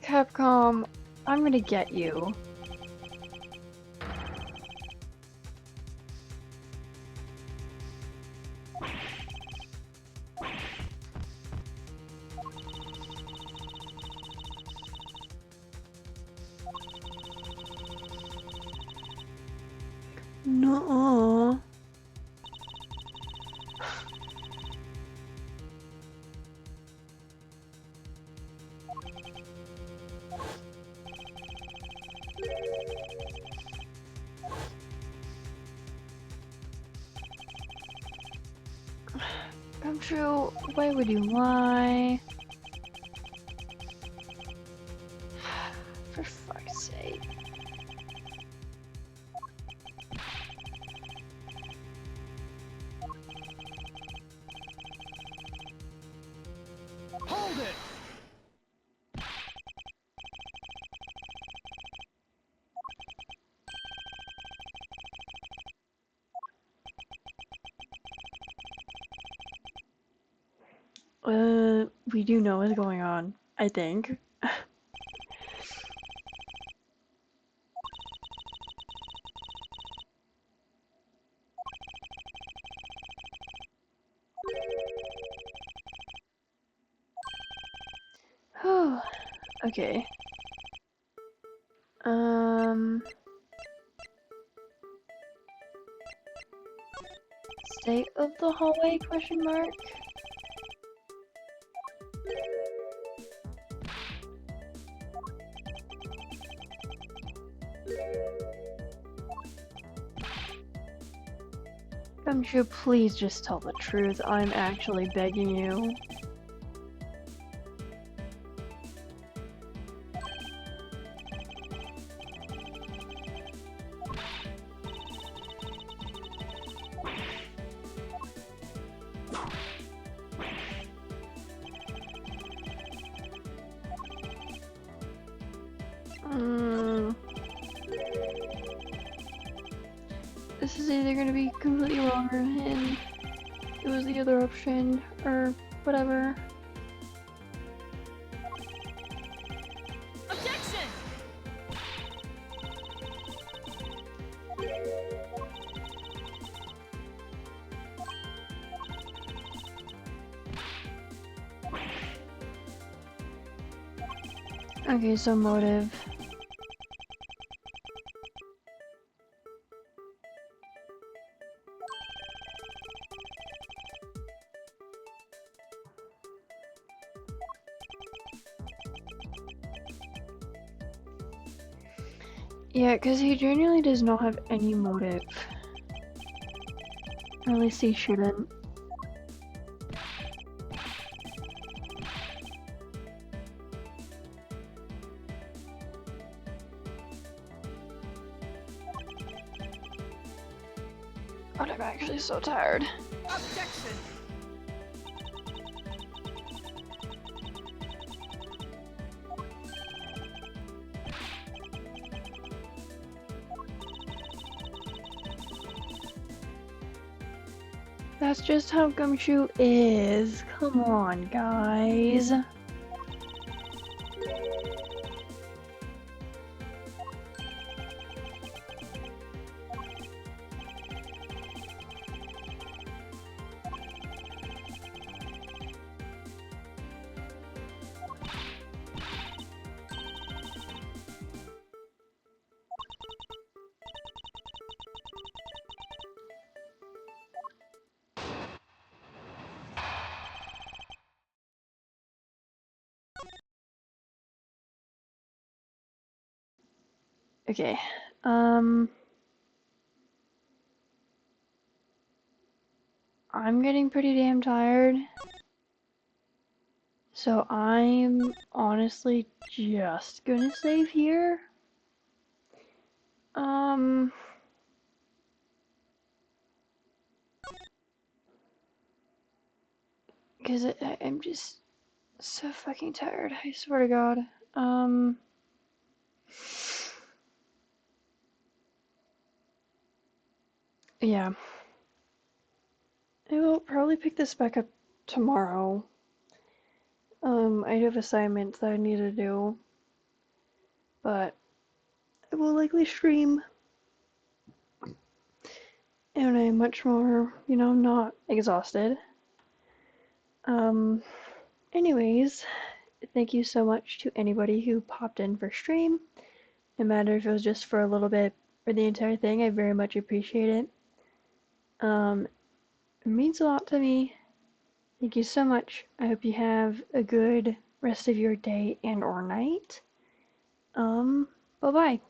[SPEAKER 1] Capcom, I'm gonna get you. No. Gumshoe, why would you lie? For fuck's sake.
[SPEAKER 2] Hold it!
[SPEAKER 1] We do know what's going on, I think. Oh, okay. State of the hallway, question mark? Gumshoe, please just tell the truth. I'm actually begging you. was either gonna be completely wrong and it was the other option, or whatever.
[SPEAKER 2] Objection!
[SPEAKER 1] Okay, so motive. Yeah, because he genuinely does not have any motive. Or at least he shouldn't. God, I'm actually so tired.
[SPEAKER 2] Objection!
[SPEAKER 1] That's just how Gumshoe is. Come on, guys. Okay, I'm getting pretty damn tired. So I'm honestly just gonna save here. Because I'm just so fucking tired, I swear to God. Yeah. I will probably pick this back up tomorrow. I have assignments that I need to do, but I will likely stream, and I'm much more, you know, not exhausted. Anyways, thank you so much to anybody who popped in for stream. No matter if it was just for a little bit or the entire thing, I very much appreciate it. It means a lot to me. Thank you so much. I hope you have a good rest of your day and or night. Bye-bye.